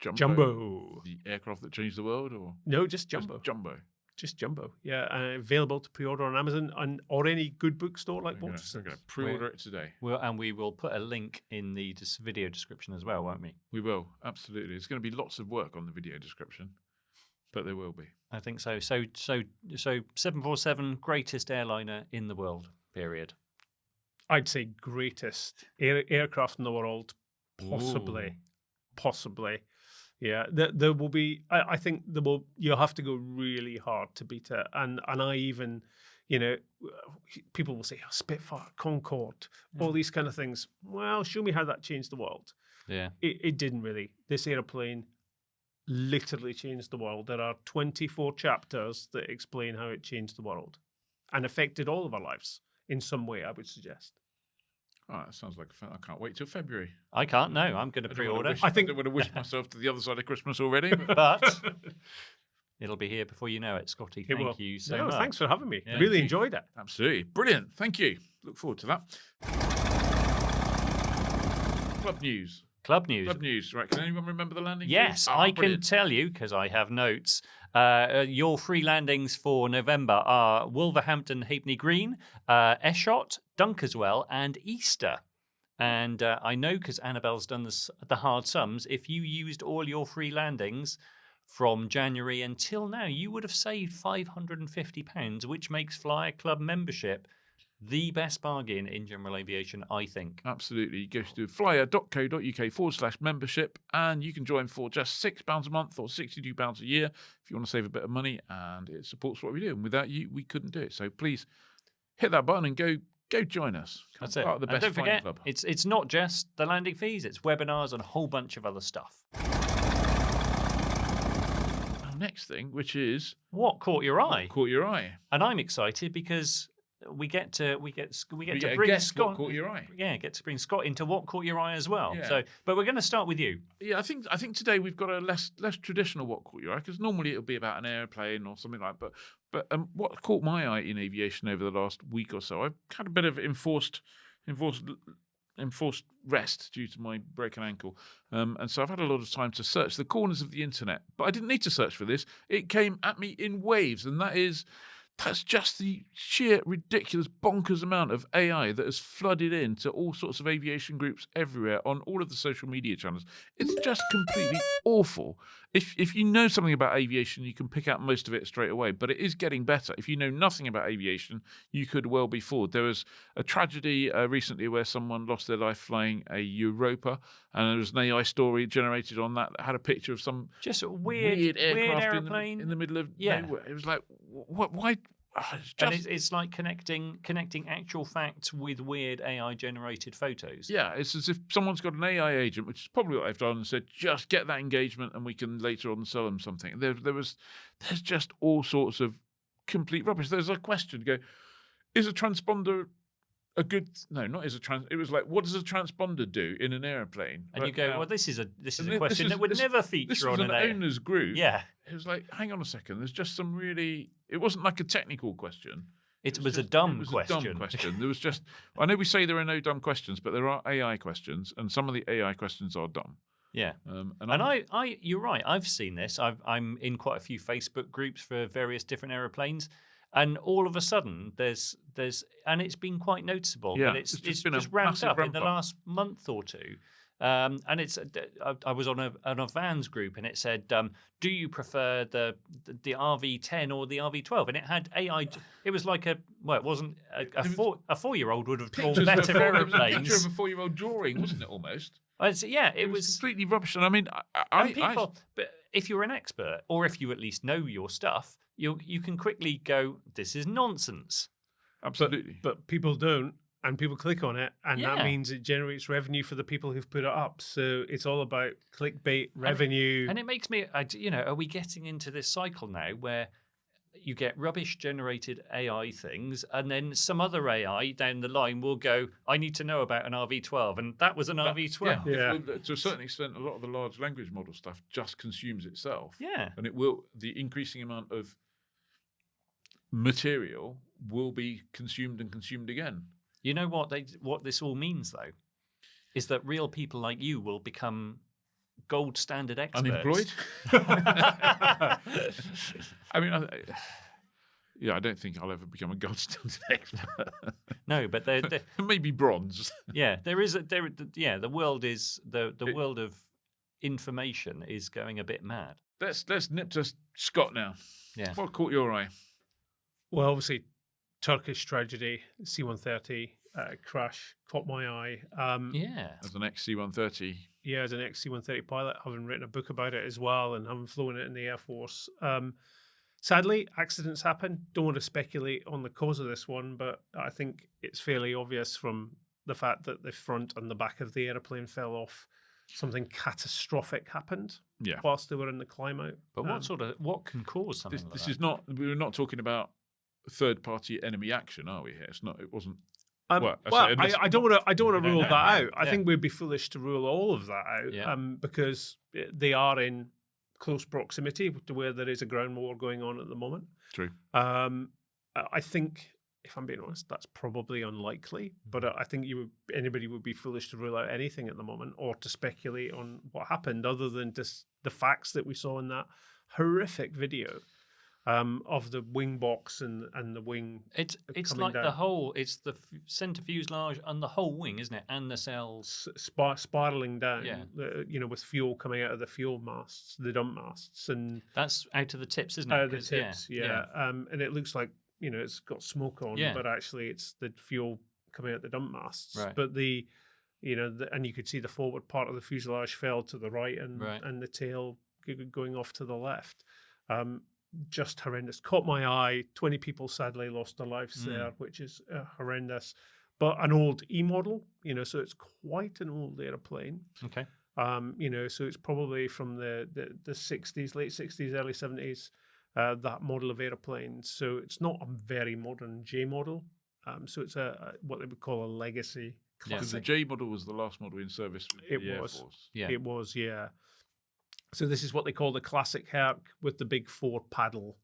Jumbo? Jumbo. The aircraft that changed the world, or? No, just Jumbo. Just Jumbo. Just Jumbo, yeah. Available to pre-order on Amazon or any good bookstore like Waterson's. I'm going to pre-order it today. And we will put a link in the video description as well, won't we? We will, absolutely. There's going to be lots of work on the video description, but there will be. I think so. So 747, greatest airliner in the world, period. I'd say greatest aircraft in the world, possibly. Ooh. Possibly. Yeah, there will be. I think you'll have to go really hard to beat it. And I even, people will say, oh, Spitfire, Concorde, all these kind of things. Well, show me how that changed the world. Yeah, it didn't really. This airplane literally changed the world. There are 24 chapters that explain how it changed the world and affected all of our lives in some way, I would suggest. Oh, that sounds like fun. I can't wait till February. I can't. No, I'm going to pre-order. I don't want to wish myself to the other side of Christmas already. But it'll be here before you know it, Scotty. Thank you so much. Thanks for having me. Yeah. Really enjoyed it. Absolutely. Brilliant. Thank you. Look forward to that. Club news. Club news. Club news. Right. Can anyone remember the landing? Yes, I can tell you because I have notes. Your free landings for November are Wolverhampton, Halfpenny Green, Eschot, Dunkerswell, and Easter. And I know because Annabelle's done the hard sums. If you used all your free landings from January until now, you would have saved £550, which makes Flyer Club membership the best bargain in general aviation, I think. Absolutely. You go to flyer.co.uk/membership and you can join for just £6 a month or £62 a year if you want to save a bit of money, and it supports what we do. And without you, we couldn't do it. So please hit that button and go join us. That's Part it. of the And best don't flying forget, club. it's not just the landing fees, it's webinars and a whole bunch of other stuff. Our next thing, which is What caught your eye? what caught your eye. And I'm excited because we get to get bring a guest Scott. what caught your eye. Yeah, get to bring Scott into what caught your eye as well. Yeah. So, but we're going to start with you. Yeah, I think today we've got a less traditional what caught your eye, because normally it'll be about an airplane or something like that. But what caught my eye in aviation over the last week or so, I've had a bit of enforced rest due to my broken ankle, and so I've had a lot of time to search the corners of the internet. But I didn't need to search for this; it came at me in waves, and that's just the sheer ridiculous bonkers amount of AI that has flooded into all sorts of aviation groups everywhere on all of the social media channels. It's just completely awful. If you know something about aviation, you can pick out most of it straight away, but it is getting better. If you know nothing about aviation, you could well be fooled. There was a tragedy recently where someone lost their life flying a Europa, and there was an AI story generated on that had a picture of some Just a weird aircraft airplane in the middle of Yeah. nowhere. It was like, what? Why? It's And just, it's like connecting actual facts with weird AI generated photos. yeah, it's as if someone's got an AI agent, which is probably what they've done, and said, just get that engagement and we can later on sell them something. There's just all sorts of complete rubbish. There's a question, go, is a transponder a good, no, not is a trans, it was like, what does a transponder do in an airplane? And you Right go, now- well, this is a And question that would never feature this on was an an owner's group. Yeah, It was like, hang on a second, there's just some really, it wasn't like a technical question. it was a just- dumb it was question. A dumb question. There was just, I know we say there are no dumb questions, but there are AI questions, and some of the AI questions are dumb. Yeah. And And you're right. I've seen this. I'm in quite a few Facebook groups for various different aeroplanes, and all of a sudden there's and it's been quite noticeable. Yeah, but it's it's just been a ramped massive up in ramp the up. last month or two. And it's I was on a vans group, and it said, "Do you prefer the RV10 or the RV12?" And it had AI. It was like it wasn't a 4-year-old would have drawn pictures of better a- it was a aeroplanes. picture of a 4-year-old drawing, wasn't it? Almost. It was was completely rubbish. And I mean, and people, but if you're an expert, or if you at least know your stuff, you can quickly go, "This is nonsense." absolutely. But people don't, and people click on it, and Yeah. that means it generates revenue for the people who've put it up. So it's all about clickbait revenue. And it makes me, are we getting into this cycle now where you get rubbish generated AI things, and then some other AI down the line will go, "I need to know about an RV12," and that was an RV12. Yeah. Well, to a certain extent, a lot of the large language model stuff just consumes itself. Yeah. And it will, the increasing amount of material will be consumed and consumed again. You know what this all means though, is that real people like you will become gold standard experts. Unemployed? I mean, I don't think I'll ever become a gold standard expert. No, but they're Maybe bronze. yeah, the world is the world of information is going a bit mad. Let's nip to Scott now. Yeah. What caught your eye? Well, obviously, Turkish tragedy, C-130 crash caught my eye. Yeah. As an ex-C-130. Yeah, as an ex-C-130 pilot, having written a book about it as well and having flown it in the Air Force. Sadly, accidents happen. Don't want to speculate on the cause of this one, but I think it's fairly obvious from the fact that the front and the back of the airplane fell off. Something catastrophic happened Yeah. whilst they were in the climb out. But what can cause something like This that? is not, we're not talking about third-party enemy action, are we here? It's not, it wasn't. Well, sorry, unless- I don't want to rule no, that out. I yeah. think we'd be foolish to rule all of that out Yeah. because they are in close proximity to where there is a ground war going on at the moment. True. I think, if I'm being honest, that's probably unlikely. But I think anybody would be foolish to rule out anything at the moment or to speculate on what happened, other than just the facts that we saw in that horrific video. of the wing box and the wing. It's coming like down. the whole. It's the center fuselage and the whole wing, isn't it? And the cells. Spiraling down, Yeah. With fuel coming out of the fuel masts, the dump masts, and That's out of the tips, isn't it? out of the 'Cause, tips, yeah. And it looks like it's got smoke on, Yeah. but actually it's the fuel coming out the dump masts. Right. But and you could see the forward part of the fuselage fell to the right, and Right. and the tail going off to the left. Just horrendous. Caught my eye. 20 people sadly lost their lives there, which is horrendous. But an old E model, so it's quite an old airplane. Okay. So it's probably from the 60s, late 60s, early 70s, that model of airplane. So it's not a very modern J model. So it's a what they would call a legacy Because classic. the J model was the last model in service with It the Air was. Force. Yeah. It was, yeah. So this is what they call the classic Herc with the big 4 paddle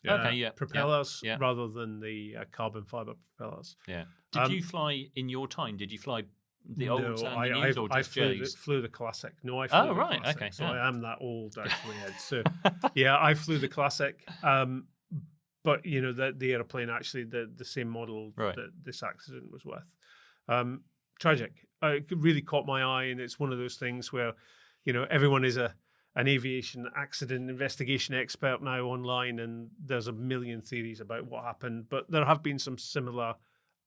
Okay, yeah, propellers yeah. rather than the carbon fiber propellers. Yeah. Did you fly in your time? Did you fly the old No, Sandy or I just flew J's? the classic. No, I flew Oh, the right, classic. okay, So yeah. I am that old actually, Ed. So yeah, I flew the classic. But the airplane actually the same model Right. that this accident was with. Tragic. It really caught my eye, and it's one of those things where everyone is an aviation accident investigation expert now online, and there's a million theories about what happened. But there have been some similar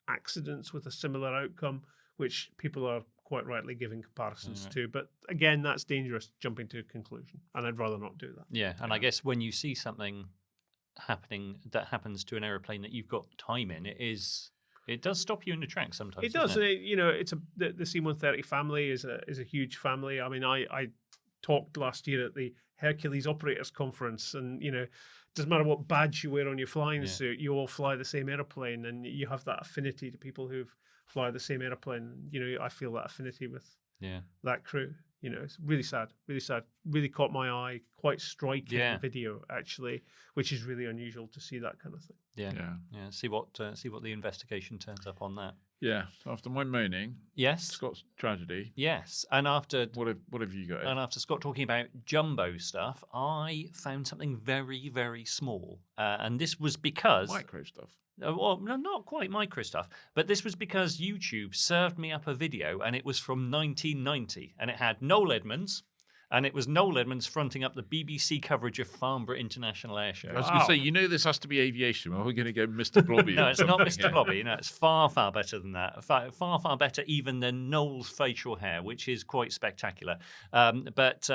accidents with a similar outcome, which people are quite rightly giving comparisons Right. to. But again, that's dangerous, jumping to a conclusion, and I'd rather not do that. Yeah, and I guess when you see something happening that happens to an aeroplane that you've got time in, it does stop you in the tracks sometimes. It does, doesn't and it's the C-130 family is a huge family. I mean, I talked last year at the Hercules Operators Conference, and it doesn't matter what badge you wear on your flying Yeah. suit, you all fly the same airplane, and you have that affinity to people who fly the same airplane. I feel that affinity with Yeah. that crew. It's really sad, really caught my eye. Quite striking Yeah. video actually, which is really unusual to see that kind of thing. Yeah. Yeah. Yeah. See what the investigation turns up on that. Yeah. After my moaning, Yes. Scott's tragedy. Yes. And after What have you got? Ed? And after Scott talking about jumbo stuff, I found something very, very small. And this was because... Micro stuff. Well, no, not quite micro stuff, but this was because YouTube served me up a video, and it was from 1990, and it had Noel Edmonds, and it was Noel Edmonds fronting up the BBC coverage of Farnborough International Air Show. I was going to say, this has to be aviation. Or we're going to go Mr. Blobby. No, or it's not something, Mr. yeah. Blobby. No, it's far, far better than that. Far better even than Noel's facial hair, which is quite spectacular. But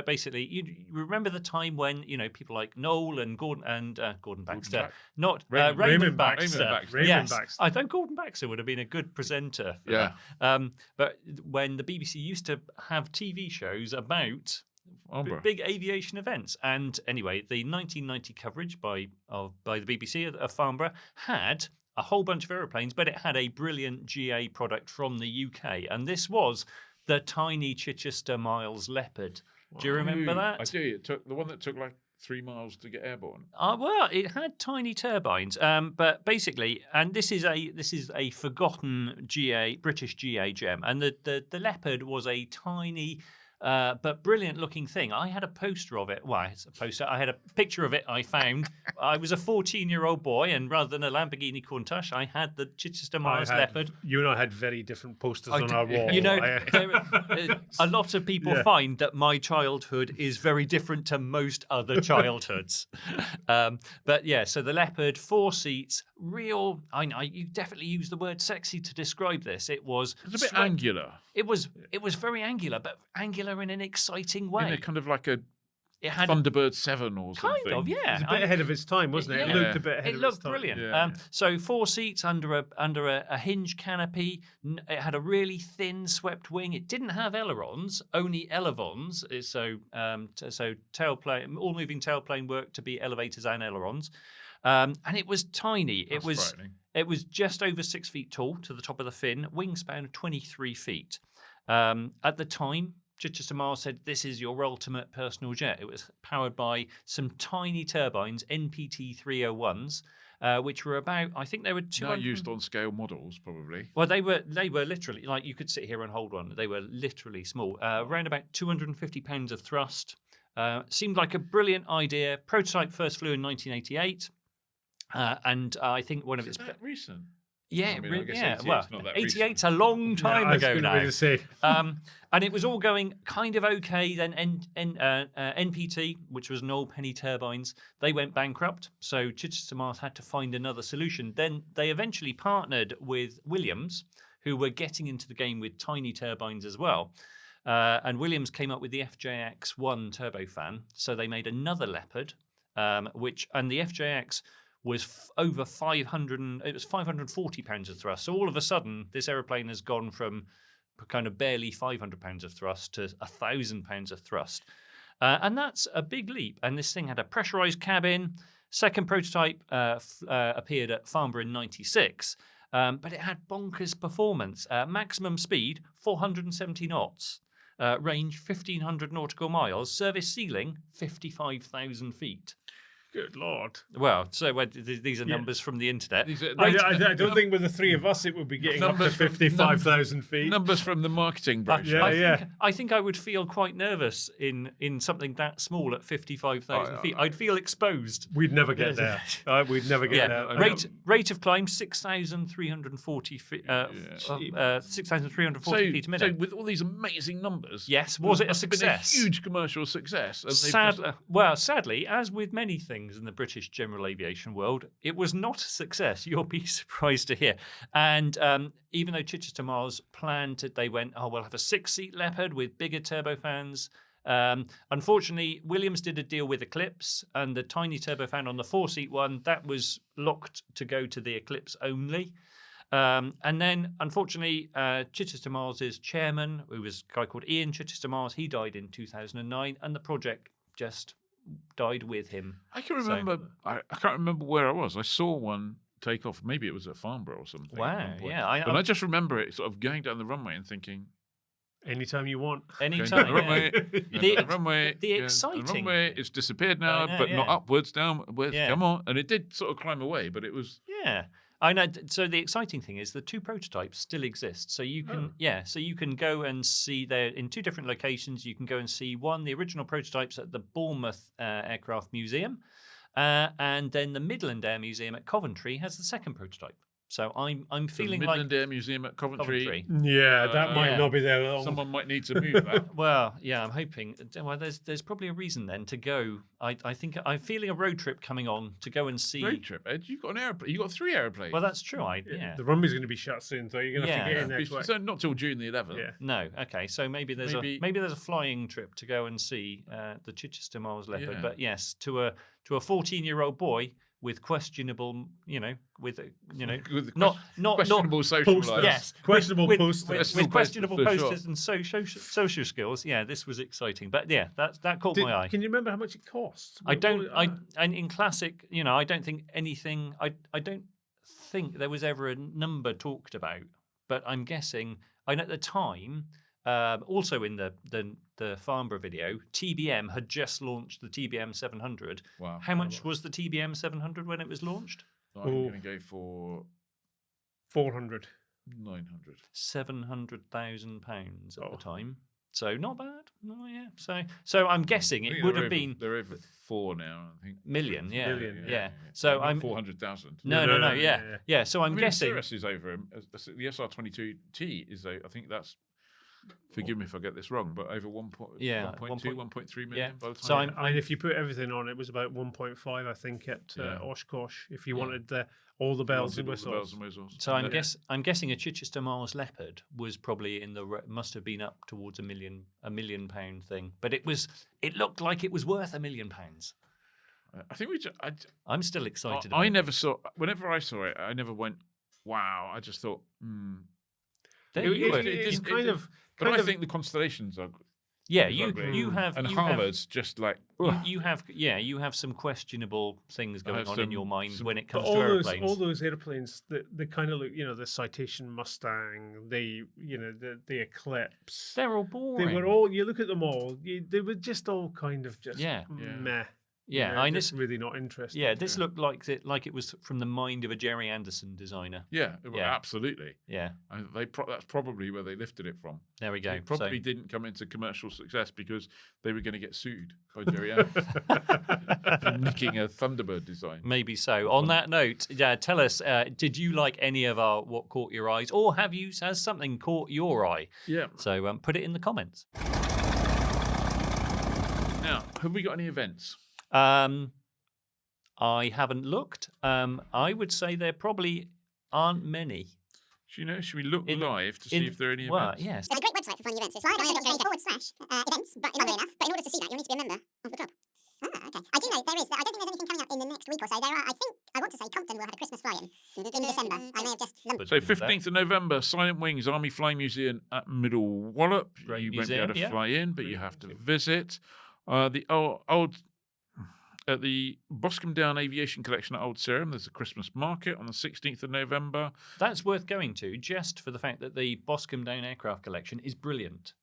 basically, you remember the time when people like Noel and Gordon Baxter, not Raymond Baxter. Raymond Baxter. I thought Gordon Baxter would have been a good presenter. For Yeah. that. But when the BBC used to have TV shows about Farnborough. big aviation events. And anyway, the 1990 coverage by the BBC of Farnborough had a whole bunch of aeroplanes, but it had a brilliant GA product from the UK. And this was the tiny Chichester Miles Leopard. Do you remember that? I do. It took the one that took like 3 miles to get airborne. Well, it had tiny turbines, but basically, and this is a forgotten British GA gem, and the Leopard was a tiny but brilliant looking thing. I had a poster of it. Well, it's a poster. I had a picture of it I found. I was a 14-year-old boy, and rather than a Lamborghini Countach, I had the Chichester Miles Leopard. You and I had very different posters on our wall. A lot of people Yeah. find that my childhood is very different to most other childhoods. But yeah, so the Leopard, 4 seats, real. You definitely use the word sexy to describe this. It was It's a bit angular. It was very angular, but angular in an exciting way. In a kind of like a It had Thunderbird 7 or something. kind of, yeah. It's a bit ahead of its time, wasn't it? It Yeah. looked a bit ahead It of looked its time. brilliant. Yeah. So 4 seats under a hinge canopy. It had a really thin swept wing. It didn't have ailerons, only elevons. So tailplane, all moving tailplane work to be elevators and ailerons. And it was tiny. That's frightening. It was just over 6 feet tall to the top of the fin, wingspan of 23 feet. At the time, Chichester Miles said, "This is your ultimate personal jet." It was powered by some tiny turbines, NPT 301s, which were about, I think they were Not 200. used on scale models, probably. Well, they were literally, like, you could sit here and hold one. They were literally small, around about 250 pounds of thrust, Seemed like a brilliant idea. Prototype first flew in 1988. And I think one of its... that recent? Yeah, I mean, I guess yeah. 88's Well, not that 88's a long time I was ago gonna now. really say. And it was all going kind of okay. Then NPT, which was Knoll Penny Turbines, they went bankrupt. So Chichester Miles had to find another solution. Then they eventually partnered with Williams, who were getting into the game with tiny turbines as well. And Williams came up with the FJX-1 turbofan. So they made another Leopard, and the FJX was over 540 pounds of thrust. So all of a sudden, this aeroplane has gone from kind of barely 500 pounds of thrust to 1,000 pounds of thrust. And that's a big leap. And this thing had a pressurized cabin. Second prototype appeared at Farnborough in 96, but it had bonkers performance. Maximum speed, 470 knots. Range, 1,500 nautical miles. Service ceiling, 55,000 feet. Good Lord. Well, so these are numbers from the internet. I don't think with the three of us it would be getting up to 55,000 feet. Numbers from the marketing brochure. I think I would feel quite nervous in something that small at 55,000 feet. I'd feel exposed. We'd never get there. We'd never get there. Rate of climb 6,340 feet. 6,340 feet a minute. So with all these amazing numbers, yes, was it a must have been success? a huge commercial success. And Sadly, as with many things in the British general aviation world, it was not a success. You'll be surprised to hear. And even though Chichester Miles planned it, they went, we'll have a 6-seat Leopard with bigger turbofans. Unfortunately, Williams did a deal with Eclipse, and the tiny turbofan on the 4-seat one, that was locked to go to the Eclipse only. And then, unfortunately, Chichester Miles' chairman, who was a guy called Ian Chichester Miles, he died in 2009, and the project just died with him. I can remember. I can't remember where I was. I saw one take off. Maybe it was at Farnborough or something. Wow, yeah. I just remember it sort of going down the runway and thinking, anytime you want. Anytime. The runway, the exciting. The runway, it's disappeared now, but not upwards, downwards. Come on, and it did sort of climb away, but it was. Yeah. I know. So the exciting thing is the two prototypes still exist. So you can, so you can go and see they're in two different locations. You can go and see one, the original prototypes at the Bournemouth Aircraft Museum, and then the Midland Air Museum at Coventry has the second prototype. So I'm feeling the Midland Air Museum at Coventry. Yeah, that might not be there long. Someone might need to move that. Well, yeah, I'm hoping. Well, there's probably a reason then to go. I think I'm feeling a road trip coming on to go and see. Road trip, Ed? You've got an airplane. You've got 3 airplanes. Well, that's true. The runway's going to be shut soon, so you're going to have to get in next week. So not till June the 11th. Yeah. No. Okay. So maybe there's a flying trip to go and see the Chichester Miles Leopard. But yes, to a 14-year-old boy with questionable, questionable social life. Yes, questionable posters. With questionable posters and social skills. Yeah, this was exciting. But yeah, that caught my eye. Can you remember how much it cost? And in classic, I don't think anything. I don't think there was ever a number talked about. But I'm guessing. I know at the time. Also in the Farnborough video, TBM had just launched the TBM 700. Wow. How much was the TBM 700 when it was launched? I'm going to go for 400. 900. £700,000 at the time. So not bad. Oh yeah. So I'm guessing it would have been. They're over 4 now, I think. Million. Million, yeah. So I'm 400,000. No. Yeah. So I'm guessing. Cirrus is over. The SR22T is. I think that's. Forgive me if I get this wrong, but over 1.2, 1.3 million by the time. So if you put everything on, it was about 1.5, I think, at Oshkosh. If you wanted all the bells and whistles. So I'm guessing a Chichester Miles Leopard was probably must have been up towards a £1 million thing, but it looked like it was worth £1 million. I think I'm still excited. I never saw. Whenever I saw it, I never went, "Wow!" I just thought, It's kind of. But I think the constellations are. Yeah, you have, and Harvard's just like you have some questionable things going on in your mind when it comes to airplanes. All those airplanes, they kind of look, the Citation Mustang, the Eclipse. They're all boring. They were all. You look at them all. They were just all kind of just meh. Yeah, I just really not interested. Yeah, this looked like it was from the mind of a Jerry Anderson designer. Yeah, absolutely. Yeah, That's probably where they lifted it from. there we go. They probably didn't come into commercial success because they were going to get sued by Jerry Anderson for nicking a Thunderbird design. Maybe so. On that note, tell us, did you like any of our What Caught Your Eyes, or has something caught your eye? Yeah. So put it in the comments. Now, have we got any events? I haven't looked. I would say there probably aren't many. Should we look live to see if there are any well, events? Yes. There's a great website for finding events. It's /events, but in enough. But in order to see that, you'll need to be a member of the club. Ah, okay. I do know there is. I don't think there's anything coming up in the next week or so. There are. I want to say Compton will have a Christmas fly-in in December. I may have just lumped. So 15th of November, Silent Wings Army Flying Museum at Middle Wallop. Great You won't museum, be able to yeah. fly in, but you have to visit. The old at the Boscombe Down Aviation Collection at Old Sarum, there's a Christmas market on the 16th of November. That's worth going to, just for the fact that the Boscombe Down Aircraft Collection is brilliant.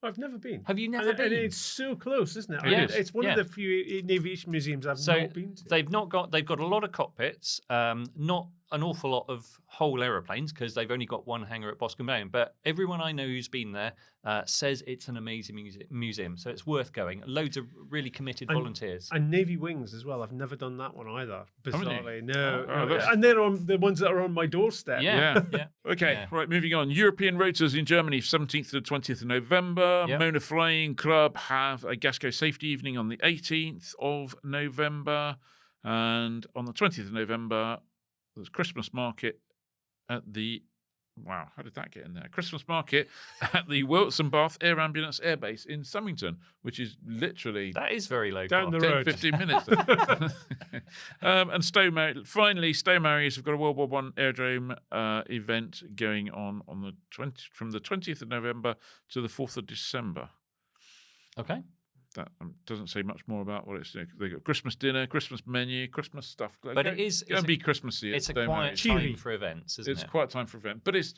I've never been. Have you never been? And it's so close, isn't it? It is. It's one of the few aviation museums I've not been to. They've got a lot of cockpits, not an awful lot of whole aeroplanes because they've only got one hangar at Boscombe Down. But everyone I know who's been there says it's an amazing museum, so it's worth going. Loads of really committed volunteers. And Navy Wings as well. I've never done that one either. Bizarrely, no. that's- And they're on the ones that are on my doorstep. Yeah. Okay, Yeah. right, moving on. European Rotors in Germany, 17th to the 20th of November. Yep. Mona Flying Club have a Gasco Safety Evening on the 18th of November. And on the 20th of November, there's Christmas Market at the... Wow, how did that get in there? Christmas Market at the Wilson Bath Air Ambulance Airbase in Summington, which is literally... That is very local. Down the 10, road. 15 minutes. And finally, Stowe Marriers have got a World War I airdrome event going on the from the 20th of November to the 4th of December. Okay. That doesn't say much more about what it's doing. They've got Christmas dinner, Christmas menu, Christmas stuff. But it is going to be Christmassy. It's a Stowe quiet Marriers. time for events, isn't It's it? quite time for event, but it's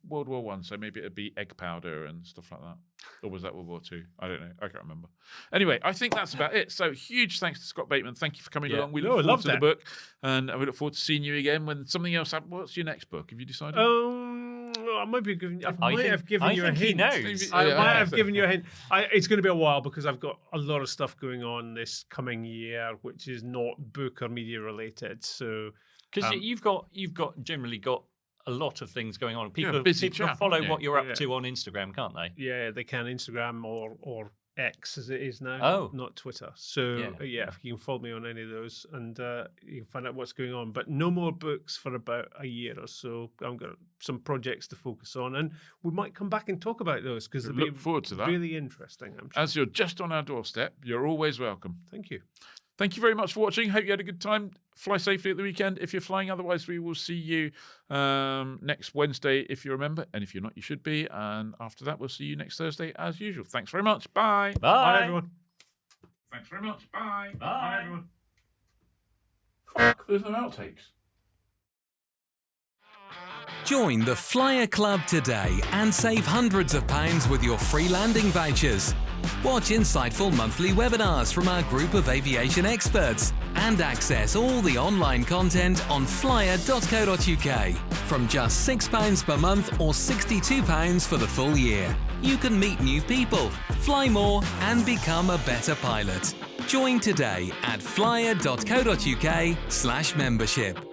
World War One, so maybe it'd be egg powder and stuff like that, or was that World War Two? I don't know. I can't remember. Anyway, I think that's about it. So huge thanks to Scott Bateman. Thank you for coming along. We look forward to the book, and we look forward to seeing you again when something else happens. What's your next book? Have you decided? I might be giving. I might have given you a think he hint. knows. I might have given you a hint. It's going to be a while because I've got a lot of stuff going on this coming year, which is not book or media related. So Because you've generally got a lot of things going on. People, busy people chap, follow aren't you? what you're up to on Instagram, can't they? yeah, they can Instagram or X as it is now. Oh. Not Twitter. So Yeah. if you can follow me on any of those and you can find out what's going on. But no more books for about a year or so. I've got some projects to focus on, and we might come back and talk about those because they'll Look be forward to that. really interesting. I'm sure. As you're just on our doorstep, you're always welcome. Thank you. Thank you very much for watching. Hope you had a good time. Fly safely at the weekend if you're flying. Otherwise, we will see you next Wednesday if you're a member. And if you're not, you should be. And after that, we'll see you next Thursday as usual. Thanks very much. Bye. Bye, everyone. Thanks very much. Bye. Bye. everyone. Fuck, there's no outtakes. Join the Flyer Club today and save hundreds of pounds with your free landing vouchers. Watch insightful monthly webinars from our group of aviation experts and access all the online content on flyer.co.uk. From just £6 per month or £62 for the full year. You can meet new people, fly more and become a better pilot. Join today at flyer.co.uk/membership.